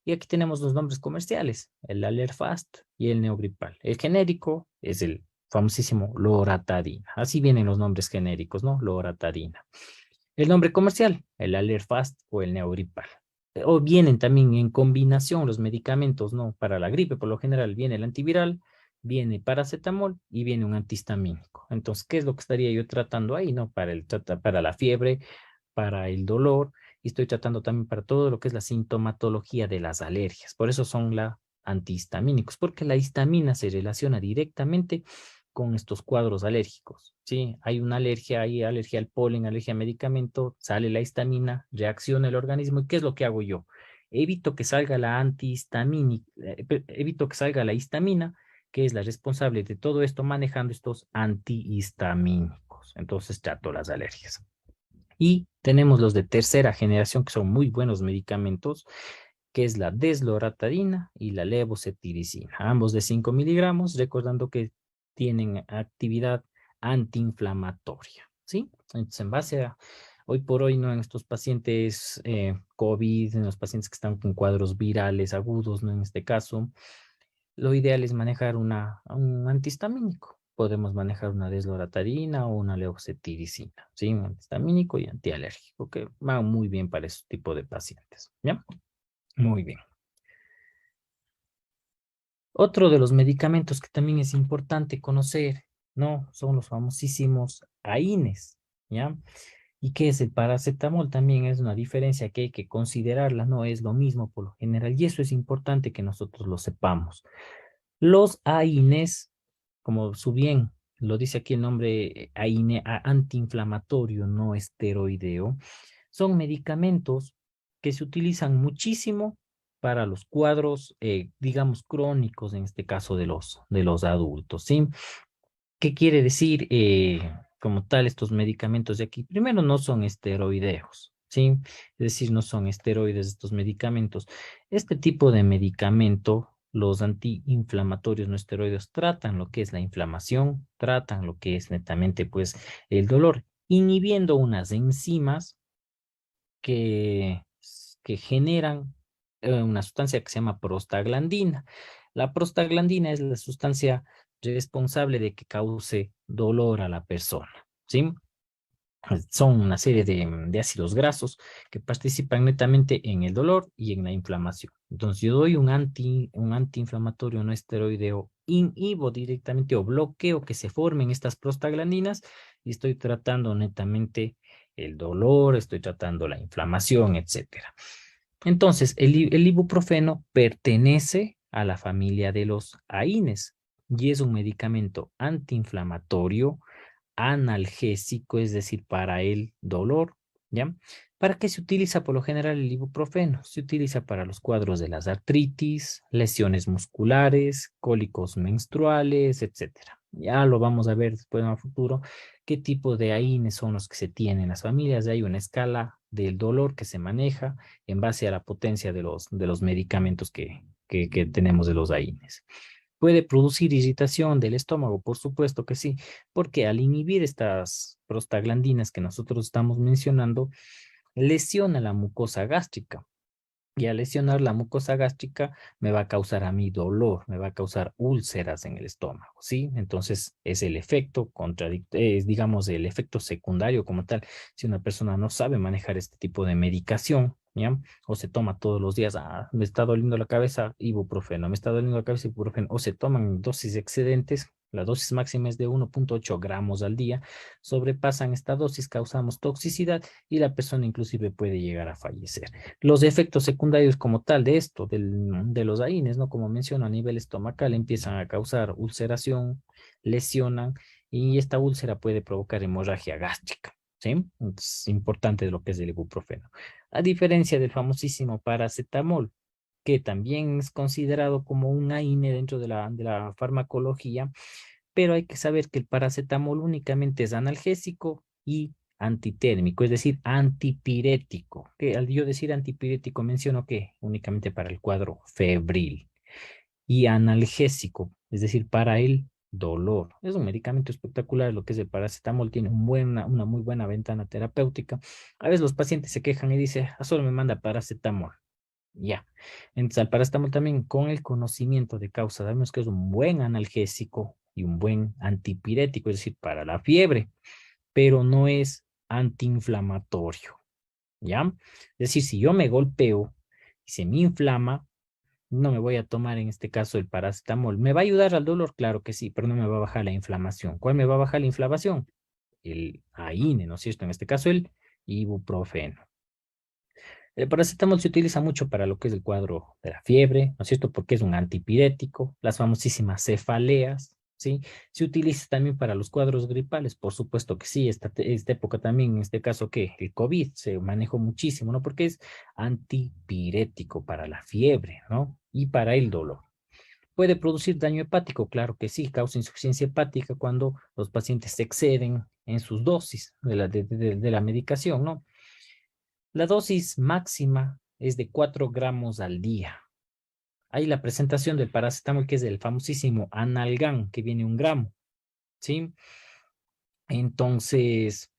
Y aquí tenemos los nombres comerciales, el Alerfast y el Neogripal. El genérico es el famosísimo loratadina. Así vienen los nombres genéricos, ¿no? Loratadina. El nombre comercial, el Alerfast o el Neogripal. O vienen también en combinación los medicamentos, ¿no? Para la gripe, por lo general, viene el antiviral, viene paracetamol y viene un antihistamínico. Entonces, ¿qué es lo que estaría yo tratando ahí, no? Para la fiebre, para el dolor, y estoy tratando también para todo lo que es la sintomatología de las alergias. Por eso son la antihistamínicos, porque la histamina se relaciona directamente con estos cuadros alérgicos, ¿sí? Hay una alergia, hay alergia al polen, alergia al medicamento, sale la histamina, reacciona el organismo, ¿y qué es lo que hago yo? Evito que salga la antihistamínica, evito que salga la histamina, que es la responsable de todo esto, manejando estos antihistamínicos. Entonces trato las alergias. Y tenemos los de tercera generación, que son muy buenos medicamentos, que es la desloratadina y la levocetiricina, ambos de 5 miligramos, recordando que tienen actividad antiinflamatoria, ¿sí? Entonces, en base a hoy por hoy, ¿no? En estos pacientes COVID, en los pacientes que están con cuadros virales agudos, ¿no? En este caso, lo ideal es manejar un antihistamínico. Podemos manejar una desloratadina o una levocetiricina, ¿sí? Un antihistamínico y antialérgico, que van muy bien para ese tipo de pacientes, ¿ya? Muy bien. Otro de los medicamentos que también es importante conocer, ¿no? Son los famosísimos AINES, ¿ya? ¿Y qué es el paracetamol? También es una diferencia que hay que considerarla, no es lo mismo por lo general, y eso es importante que nosotros lo sepamos. Los AINES, como su bien lo dice aquí el nombre AINE, antiinflamatorio no esteroideo, son medicamentos que se utilizan muchísimo para los cuadros, digamos, crónicos, en este caso de los adultos, ¿sí? ¿Qué quiere decir como tal estos medicamentos de aquí? Primero, no son esteroideos, ¿sí? Es decir, no son esteroides estos medicamentos. Este tipo de medicamento Los antiinflamatorios no esteroides tratan lo que es la inflamación, tratan lo que es netamente pues el dolor, inhibiendo unas enzimas que, que generan una sustancia que se llama prostaglandina. La prostaglandina es la sustancia responsable de que cause dolor a la persona, ¿sí? Son una serie de ácidos grasos que participan netamente en el dolor y en la inflamación. Entonces, yo doy un antiinflamatorio no esteroideo, inhibo directamente o bloqueo que se formen estas prostaglandinas y estoy tratando netamente el dolor, estoy tratando la inflamación, etcétera. Entonces, el ibuprofeno pertenece a la familia de los AINES y es un medicamento antiinflamatorio analgésico, es decir, para el dolor, ¿ya? ¿Para qué se utiliza por lo general el ibuprofeno? Se utiliza para los cuadros de las artritis, lesiones musculares, cólicos menstruales, etcétera. Ya lo vamos a ver después en el futuro, qué tipo de AINES son los que se tienen en las familias. Hay una escala del dolor que se maneja en base a la potencia de los medicamentos que tenemos de los AINES. ¿Puede producir irritación del estómago? Por supuesto que sí, porque al inhibir estas prostaglandinas que nosotros estamos mencionando, lesiona la mucosa gástrica. Y al lesionar la mucosa gástrica me va a causar a mí dolor, me va a causar úlceras en el estómago, ¿sí? Entonces es el efecto es digamos el efecto secundario como tal. Si una persona no sabe manejar este tipo de medicación, ¿ya? O se toma todos los días, me está doliendo la cabeza, ibuprofeno, me está doliendo la cabeza, ibuprofeno, o se toman dosis excedentes, la dosis máxima es de 1,8 gramos al día, sobrepasan esta dosis, causamos toxicidad y la persona inclusive puede llegar a fallecer. Los efectos secundarios como tal de esto, de los AINES, ¿no? Como menciono, a nivel estomacal empiezan a causar ulceración, lesionan y esta úlcera puede provocar hemorragia gástrica, ¿sí? Es importante lo que es el ibuprofeno. A diferencia del famosísimo paracetamol, que también es considerado como un AINE dentro de la farmacología, pero hay que saber que el paracetamol únicamente es analgésico y antitérmico, es decir, antipirético. Que al yo decir antipirético menciono que únicamente para el cuadro febril y analgésico, es decir, para el dolor. Es un medicamento espectacular, lo que es el paracetamol, tiene una muy buena ventana terapéutica. A veces los pacientes se quejan y dicen, solo me manda paracetamol. Ya. Entonces, al paracetamol también, con el conocimiento de causa, sabemos que es un buen analgésico y un buen antipirético, es decir, para la fiebre, pero no es antiinflamatorio, ¿ya? Es decir, si yo me golpeo y se me inflama, no me voy a tomar en este caso el paracetamol. ¿Me va a ayudar al dolor? Claro que sí, pero no me va a bajar la inflamación. ¿Cuál me va a bajar la inflamación? El AINE, ¿no es cierto? En este caso, el ibuprofeno. El paracetamol se utiliza mucho para lo que es el cuadro de la fiebre, ¿no es cierto? Porque es un antipirético, las famosísimas cefaleas, ¿sí? Se utiliza también para los cuadros gripales, por supuesto que sí, esta época también, en este caso que el COVID se manejó muchísimo, ¿no? Porque es antipirético para la fiebre, ¿no? Y para el dolor. ¿Puede producir daño hepático? Claro que sí, causa insuficiencia hepática cuando los pacientes se exceden en sus dosis de la medicación, ¿no? La dosis máxima es de 4 gramos al día. Hay la presentación del paracetamol, que es el famosísimo Analgan, que viene 1 gramo, ¿sí? Entonces,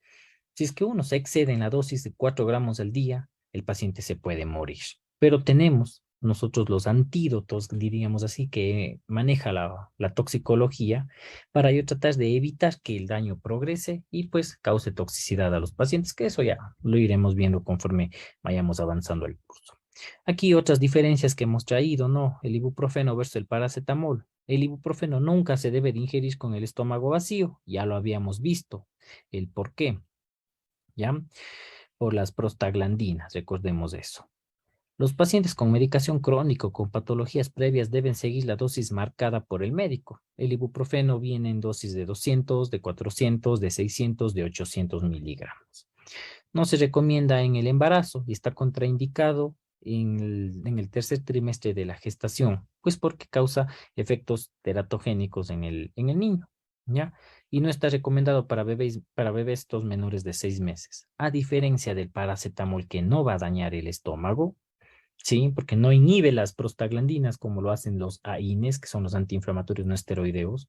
si es que uno se excede en la dosis de 4 gramos al día, el paciente se puede morir. Pero tenemos nosotros los antídotos, diríamos así, que maneja la toxicología para yo tratar de evitar que el daño progrese y pues cause toxicidad a los pacientes, que eso ya lo iremos viendo conforme vayamos avanzando el curso. Aquí otras diferencias que hemos traído, ¿no? El ibuprofeno versus el paracetamol. El ibuprofeno nunca se debe de ingerir con el estómago vacío, ya lo habíamos visto. ¿El por qué? ¿Ya? Por las prostaglandinas, recordemos eso. Los pacientes con medicación crónica o con patologías previas deben seguir la dosis marcada por el médico. El ibuprofeno viene en dosis de 200, de 400, de 600, de 800 miligramos. No se recomienda en el embarazo y está contraindicado en el tercer trimestre de la gestación, pues porque causa efectos teratogénicos en el niño, ¿ya? Y no está recomendado para bebés estos menores de 6 meses. A diferencia del paracetamol que no va a dañar el estómago, ¿sí? Porque no inhibe las prostaglandinas como lo hacen los AINES, que son los antiinflamatorios no esteroideos.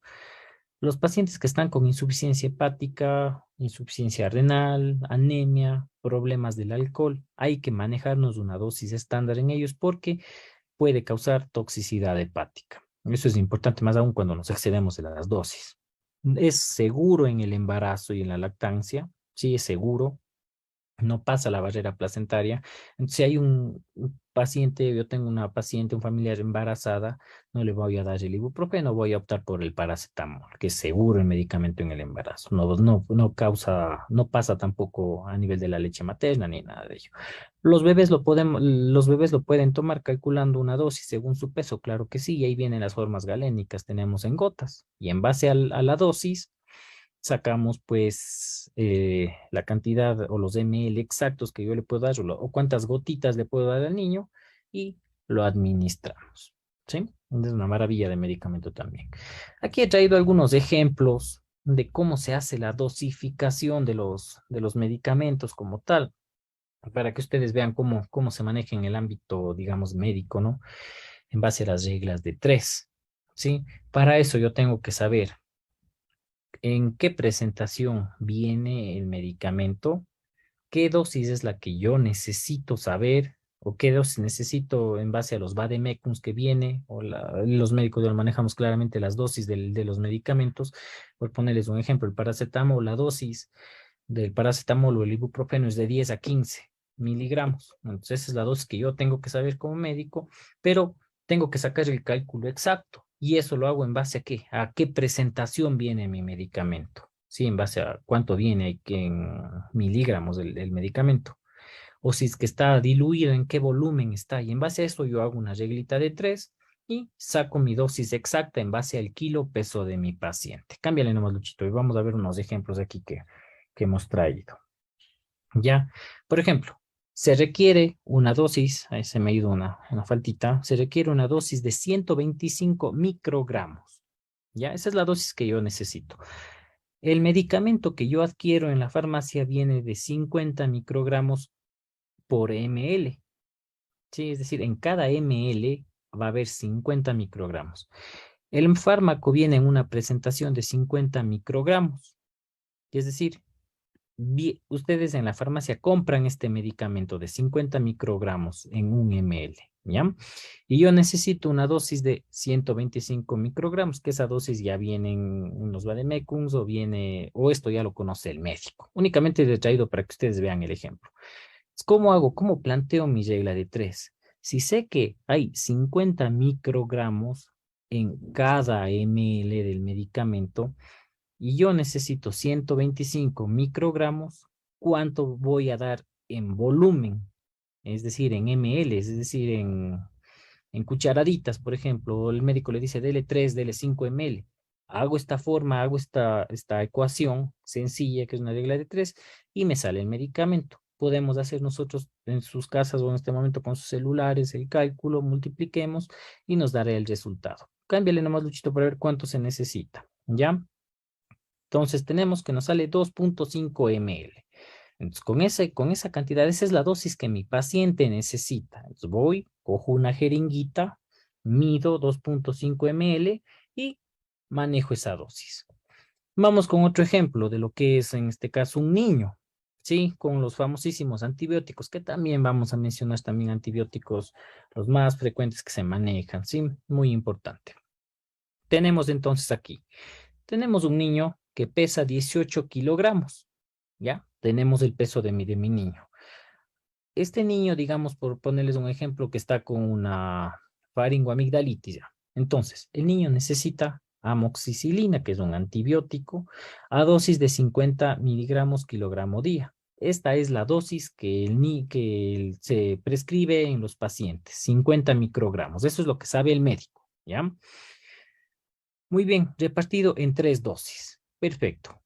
Los pacientes que están con insuficiencia hepática, insuficiencia renal, anemia, problemas del alcohol, hay que manejarnos una dosis estándar en ellos porque puede causar toxicidad hepática. Eso es importante, más aún cuando nos excedemos de las dosis. Es seguro en el embarazo y en la lactancia, sí es seguro, no pasa la barrera placentaria. Entonces, si hay un paciente, yo tengo una paciente, un familiar embarazada, no le voy a dar el ibuprofeno, voy a optar por el paracetamol, que es seguro el medicamento en el embarazo. No causa, no pasa tampoco a nivel de la leche materna ni nada de ello. Los bebés lo pueden tomar calculando una dosis según su peso, claro que sí, y ahí vienen las formas galénicas, tenemos en gotas, y en base a la dosis sacamos pues la cantidad o los ml exactos que yo le puedo dar o cuántas gotitas le puedo dar al niño y lo administramos, ¿sí? Es una maravilla de medicamento también. Aquí he traído algunos ejemplos de cómo se hace la dosificación de los medicamentos como tal, para que ustedes vean cómo se maneja en el ámbito, digamos, médico, ¿no? En base a las reglas de tres, ¿sí? Para eso yo tengo que saber en qué presentación viene el medicamento, qué dosis es la que yo necesito saber o qué dosis necesito en base a los vademecums que viene o los médicos ya manejamos claramente las dosis de los medicamentos. Por ponerles un ejemplo, el paracetamol, la dosis del paracetamol o el ibuprofeno es de 10 a 15 miligramos. Entonces, esa es la dosis que yo tengo que saber como médico, pero tengo que sacar el cálculo exacto. Y eso lo hago en base a qué, a qué presentación viene mi medicamento. Sí, en base a cuánto viene en miligramos del medicamento. O si es que está diluido, en qué volumen está. Y en base a eso yo hago una reglita de 3 y saco mi dosis exacta en base al kilo peso de mi paciente. Cámbiale nomás, Luchito, y vamos a ver unos ejemplos aquí que hemos traído. Ya, por ejemplo, se requiere una dosis, ahí se me ha ido una faltita, se requiere una dosis de 125 microgramos. Ya, esa es la dosis que yo necesito. El medicamento que yo adquiero en la farmacia viene de 50 microgramos por ml. Sí, es decir, en cada ml va a haber 50 microgramos. El fármaco viene en una presentación de 50 microgramos. Es decir, ustedes en la farmacia compran este medicamento de 50 microgramos en un ml, ¿ya? Y yo necesito una dosis de 125 microgramos, que esa dosis ya viene en los vademecums o esto ya lo conoce el médico. Únicamente lo he traído para que ustedes vean el ejemplo. ¿Cómo hago? ¿Cómo planteo mi regla de 3? Si sé que hay 50 microgramos en cada ml del medicamento, y yo necesito 125 microgramos, ¿cuánto voy a dar en volumen? Es decir, en ml, es decir, en cucharaditas, por ejemplo. El médico le dice, dele 3, dele 5 ml. Hago esta forma, hago esta ecuación sencilla, que es una regla de 3, y me sale el medicamento. Podemos hacer nosotros en sus casas o en este momento con sus celulares el cálculo, multipliquemos y nos dará el resultado. Cámbiale nomás, Luchito, para ver cuánto se necesita. ¿Ya? Entonces tenemos que nos sale 2.5 ml. Entonces con esa cantidad, esa es la dosis que mi paciente necesita. Entonces voy, cojo una jeringuita, mido 2.5 ml y manejo esa dosis. Vamos con otro ejemplo de lo que es en este caso un niño, ¿sí? Con los famosísimos antibióticos, que también vamos a mencionar también antibióticos, los más frecuentes que se manejan, ¿sí? Muy importante. Tenemos entonces aquí tenemos un niño que pesa 18 kilogramos, ¿ya? Tenemos el peso de mi niño. Este niño, digamos, por ponerles un ejemplo, que está con una faringoamigdalitis, ¿ya? Entonces, el niño necesita amoxicilina, que es un antibiótico, a dosis de 50 miligramos kilogramo día. Esta es la dosis que se prescribe en los pacientes, 50 microgramos. Eso es lo que sabe el médico, ¿ya? Muy bien, repartido en 3 dosis. Perfecto.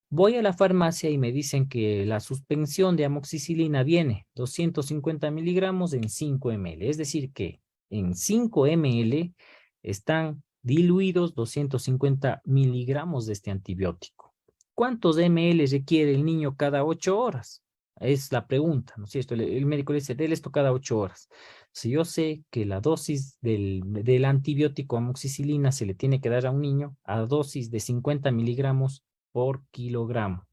Voy a la farmacia y me dicen que la suspensión de amoxicilina viene 250 miligramos en 5 ml. Es decir, que en 5 ml están diluidos 250 miligramos de este antibiótico. ¿Cuántos ml requiere el niño cada 8 horas? Es la pregunta, ¿no es cierto? El médico le dice, déle esto cada 8 horas. Si yo sé que la dosis del antibiótico amoxicilina se le tiene que dar a un niño a dosis de 50 miligramos por kilogramo.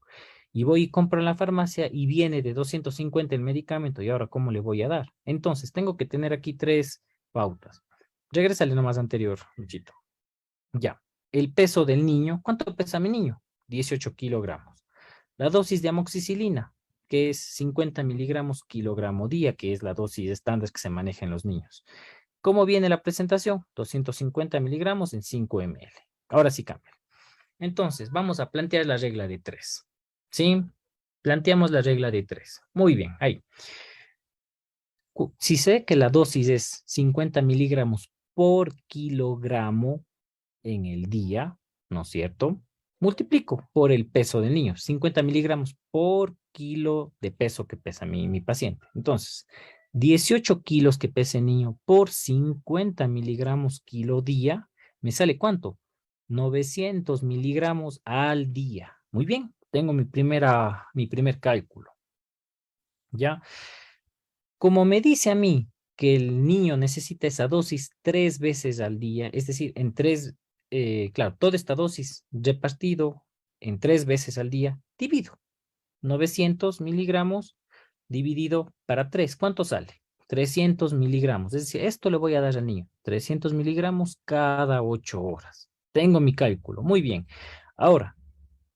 Y voy y compro en la farmacia y viene de 250 el medicamento, ¿y ahora cómo le voy a dar? Entonces, tengo que tener aquí tres pautas. Regrésale nomás anterior, Luchito. Ya. El peso del niño. ¿Cuánto pesa mi niño? 18 kilogramos. La dosis de amoxicilina, que es 50 miligramos kilogramo día, que es la dosis estándar que se maneja en los niños. ¿Cómo viene la presentación? 250 miligramos en 5 ml. Ahora sí cambia. Entonces, vamos a plantear la regla de 3. ¿Sí? Planteamos la regla de 3. Muy bien, ahí. Si sé que la dosis es 50 miligramos por kilogramo en el día, ¿no es cierto? Multiplico por el peso del niño, 50 miligramos por kilo de peso que pesa mi paciente. Entonces, 18 kilos que pesa el niño por 50 miligramos kilo día, ¿me sale cuánto? 900 miligramos al día. Muy bien, tengo mi primer cálculo. ¿Ya? Como me dice a mí que el niño necesita esa dosis 3 veces al día, es decir, claro, toda esta dosis repartido en 3 veces al día, divido 900 miligramos dividido para 3. ¿Cuánto sale? 300 miligramos. Es decir, esto le voy a dar al niño, 300 miligramos cada 8 horas. Tengo mi cálculo. Muy bien. Ahora,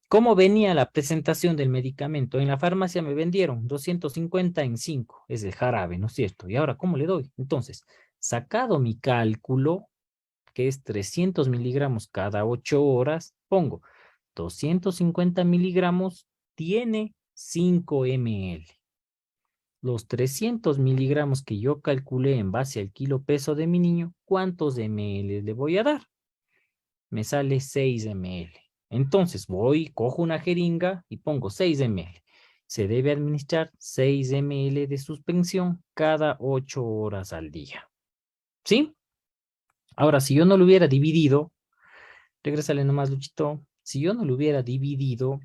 ¿cómo venía la presentación del medicamento? En la farmacia me vendieron 250 en 5, es el jarabe, ¿no es cierto? Y ahora, ¿cómo le doy? Entonces, sacado mi cálculo, que es 300 miligramos cada 8 horas, pongo 250 miligramos, tiene 5 ml. Los 300 miligramos que yo calculé en base al kilo peso de mi niño, ¿cuántos ml le voy a dar? Me sale 6 ml. Entonces voy, cojo una jeringa y pongo 6 ml. Se debe administrar 6 ml de suspensión cada 8 horas al día. ¿Sí? Ahora, si yo no lo hubiera dividido, regrésale nomás, Luchito. Si yo no lo hubiera dividido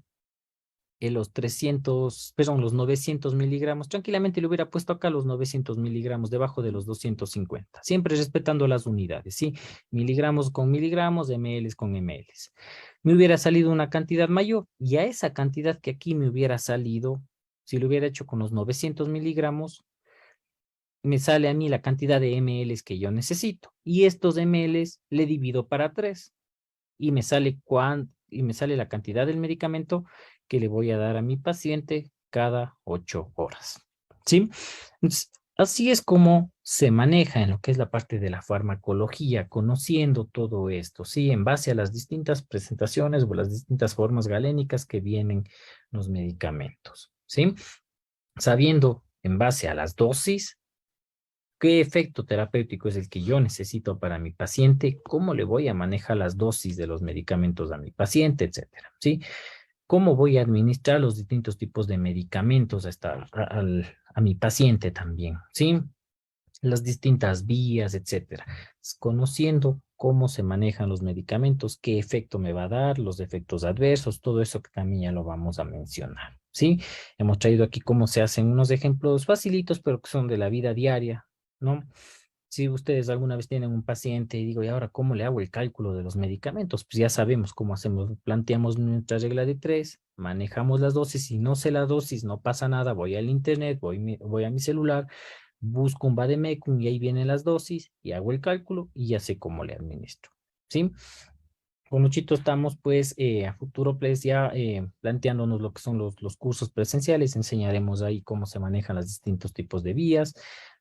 en los 900 miligramos, tranquilamente le hubiera puesto acá los 900 miligramos debajo de los 250, siempre respetando las unidades, ¿sí? Miligramos con miligramos, ml con ml. Me hubiera salido una cantidad mayor y a esa cantidad que aquí me hubiera salido, si lo hubiera hecho con los 900 miligramos, me sale a mí la cantidad de ml que yo necesito y estos ml le divido para 3 y me sale la cantidad del medicamento que le voy a dar a mi paciente cada 8 horas. ¿Sí? Entonces, así es como se maneja en lo que es la parte de la farmacología, conociendo todo esto, ¿sí? En base a las distintas presentaciones o las distintas formas galénicas que vienen los medicamentos, ¿sí? Sabiendo en base a las dosis qué efecto terapéutico es el que yo necesito para mi paciente, cómo le voy a manejar las dosis de los medicamentos a mi paciente, etcétera, ¿sí? Cómo voy a administrar los distintos tipos de medicamentos a mi paciente también, ¿sí? Las distintas vías, etcétera. Conociendo cómo se manejan los medicamentos, qué efecto me va a dar, los efectos adversos, todo eso que también ya lo vamos a mencionar, ¿sí? Hemos traído aquí cómo se hacen unos ejemplos facilitos, pero que son de la vida diaria, ¿no? Si ustedes alguna vez tienen un paciente y digo, ¿y ahora cómo le hago el cálculo de los medicamentos? Pues ya sabemos cómo hacemos, planteamos nuestra regla de 3, manejamos las dosis, si no sé la dosis, no pasa nada, voy al internet, voy a mi celular, busco un vademecum y ahí vienen las dosis y hago el cálculo y ya sé cómo le administro, ¿sí? Con Luchito estamos pues a futuro pues ya planteándonos lo que son los cursos presenciales, enseñaremos ahí cómo se manejan los distintos tipos de vías,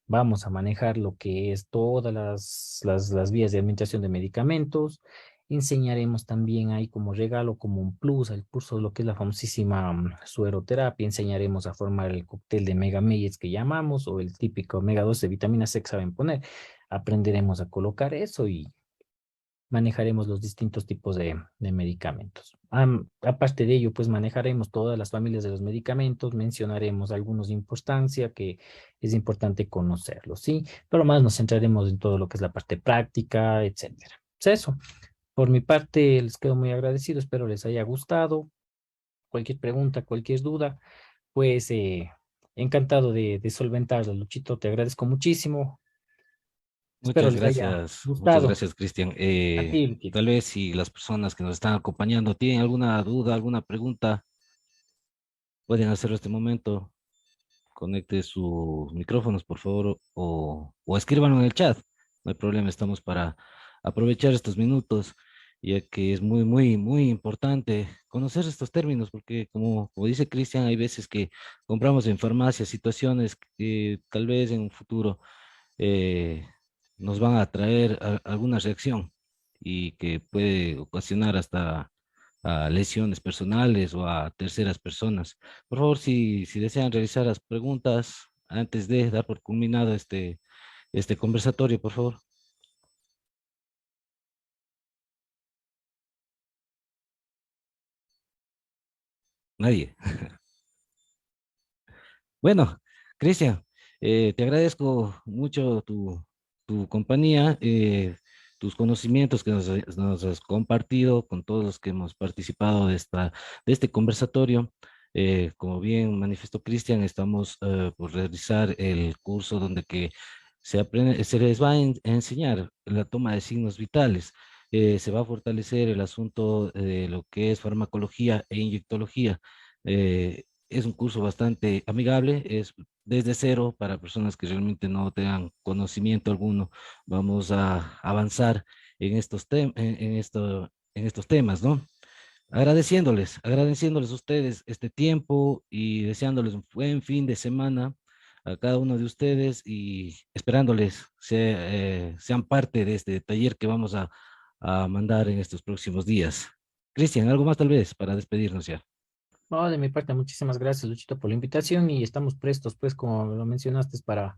vamos a manejar lo que es todas las vías de administración de medicamentos, enseñaremos también ahí como regalo, como un plus al curso lo que es la famosísima sueroterapia, enseñaremos a formar el cóctel de Mega Meyers que llamamos o el típico Mega 12 de vitamina C que saben poner, aprenderemos a colocar eso y manejaremos los distintos tipos de medicamentos. Aparte de ello, pues manejaremos todas las familias de los medicamentos, mencionaremos algunos de importancia que es importante conocerlos, ¿sí? Pero más nos centraremos en todo lo que es la parte práctica, etcétera. Es eso. Por mi parte, les quedo muy agradecido, espero les haya gustado. Cualquier pregunta, cualquier duda, pues encantado de solventarlo, Luchito, te agradezco muchísimo. Espero les haya Muchas gustado. gracias, Cristian. A ti, Luchito. Tal vez si las personas que nos están acompañando tienen alguna duda, alguna pregunta, pueden hacerlo este momento. Conecte sus micrófonos, por favor, o escríbanlo en el chat. No hay problema, estamos para aprovechar estos minutos, ya que es muy, muy, muy importante conocer estos términos, porque como dice Cristian, hay veces que compramos en farmacia situaciones que tal vez en un futuro eh, nos van a traer alguna reacción y que puede ocasionar hasta a lesiones personales o a terceras personas. Por favor, si desean realizar las preguntas antes de dar por culminado este conversatorio, por favor. Nadie. Bueno, Cristian, te agradezco mucho tu compañía, tus conocimientos que nos has compartido con todos los que hemos participado de este conversatorio. Como bien manifestó Cristian, estamos por realizar el curso donde que se les va a enseñar la toma de signos vitales. Se va a fortalecer el asunto de lo que es farmacología e inyectología. Es un curso bastante amigable, es desde cero para personas que realmente no tengan conocimiento alguno. Vamos a avanzar en estos temas, ¿no? Agradeciéndoles a ustedes este tiempo y deseándoles un buen fin de semana a cada uno de ustedes y esperándoles sean parte de este taller que vamos a mandar en estos próximos días. Cristian, ¿algo más tal vez para despedirnos ya? No, de mi parte, muchísimas gracias, Luchito, por la invitación y estamos prestos, pues, como lo mencionaste, para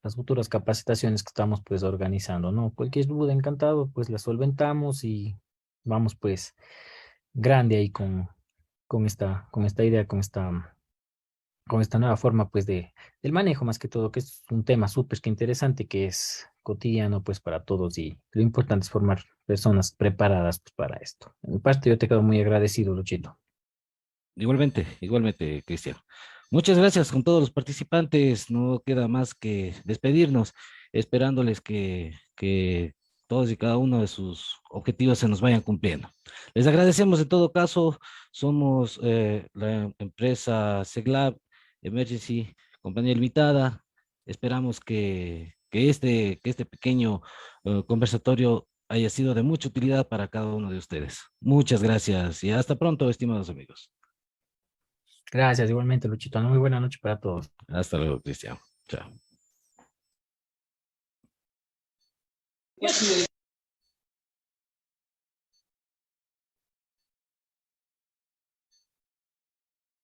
las futuras capacitaciones que estamos, pues, organizando, ¿no? Cualquier duda, encantado, pues, la solventamos y vamos, pues, grande ahí con esta idea, con esta nueva forma, pues, del manejo, más que todo, que es un tema súper que interesante, que es cotidiano, pues, para todos y lo importante es formar personas preparadas, pues, para esto. En mi parte, yo te quedo muy agradecido, Luchito. Igualmente, Cristian. Muchas gracias con todos los participantes. No queda más que despedirnos, esperándoles que todos y cada uno de sus objetivos se nos vayan cumpliendo. Les agradecemos en todo caso. Somos la empresa Seglab Emergency, compañía limitada. Esperamos que este pequeño conversatorio haya sido de mucha utilidad para cada uno de ustedes. Muchas gracias y hasta pronto, estimados amigos. Gracias, igualmente, Luchito. Muy buena noche para todos. Hasta luego, Cristian. Chao.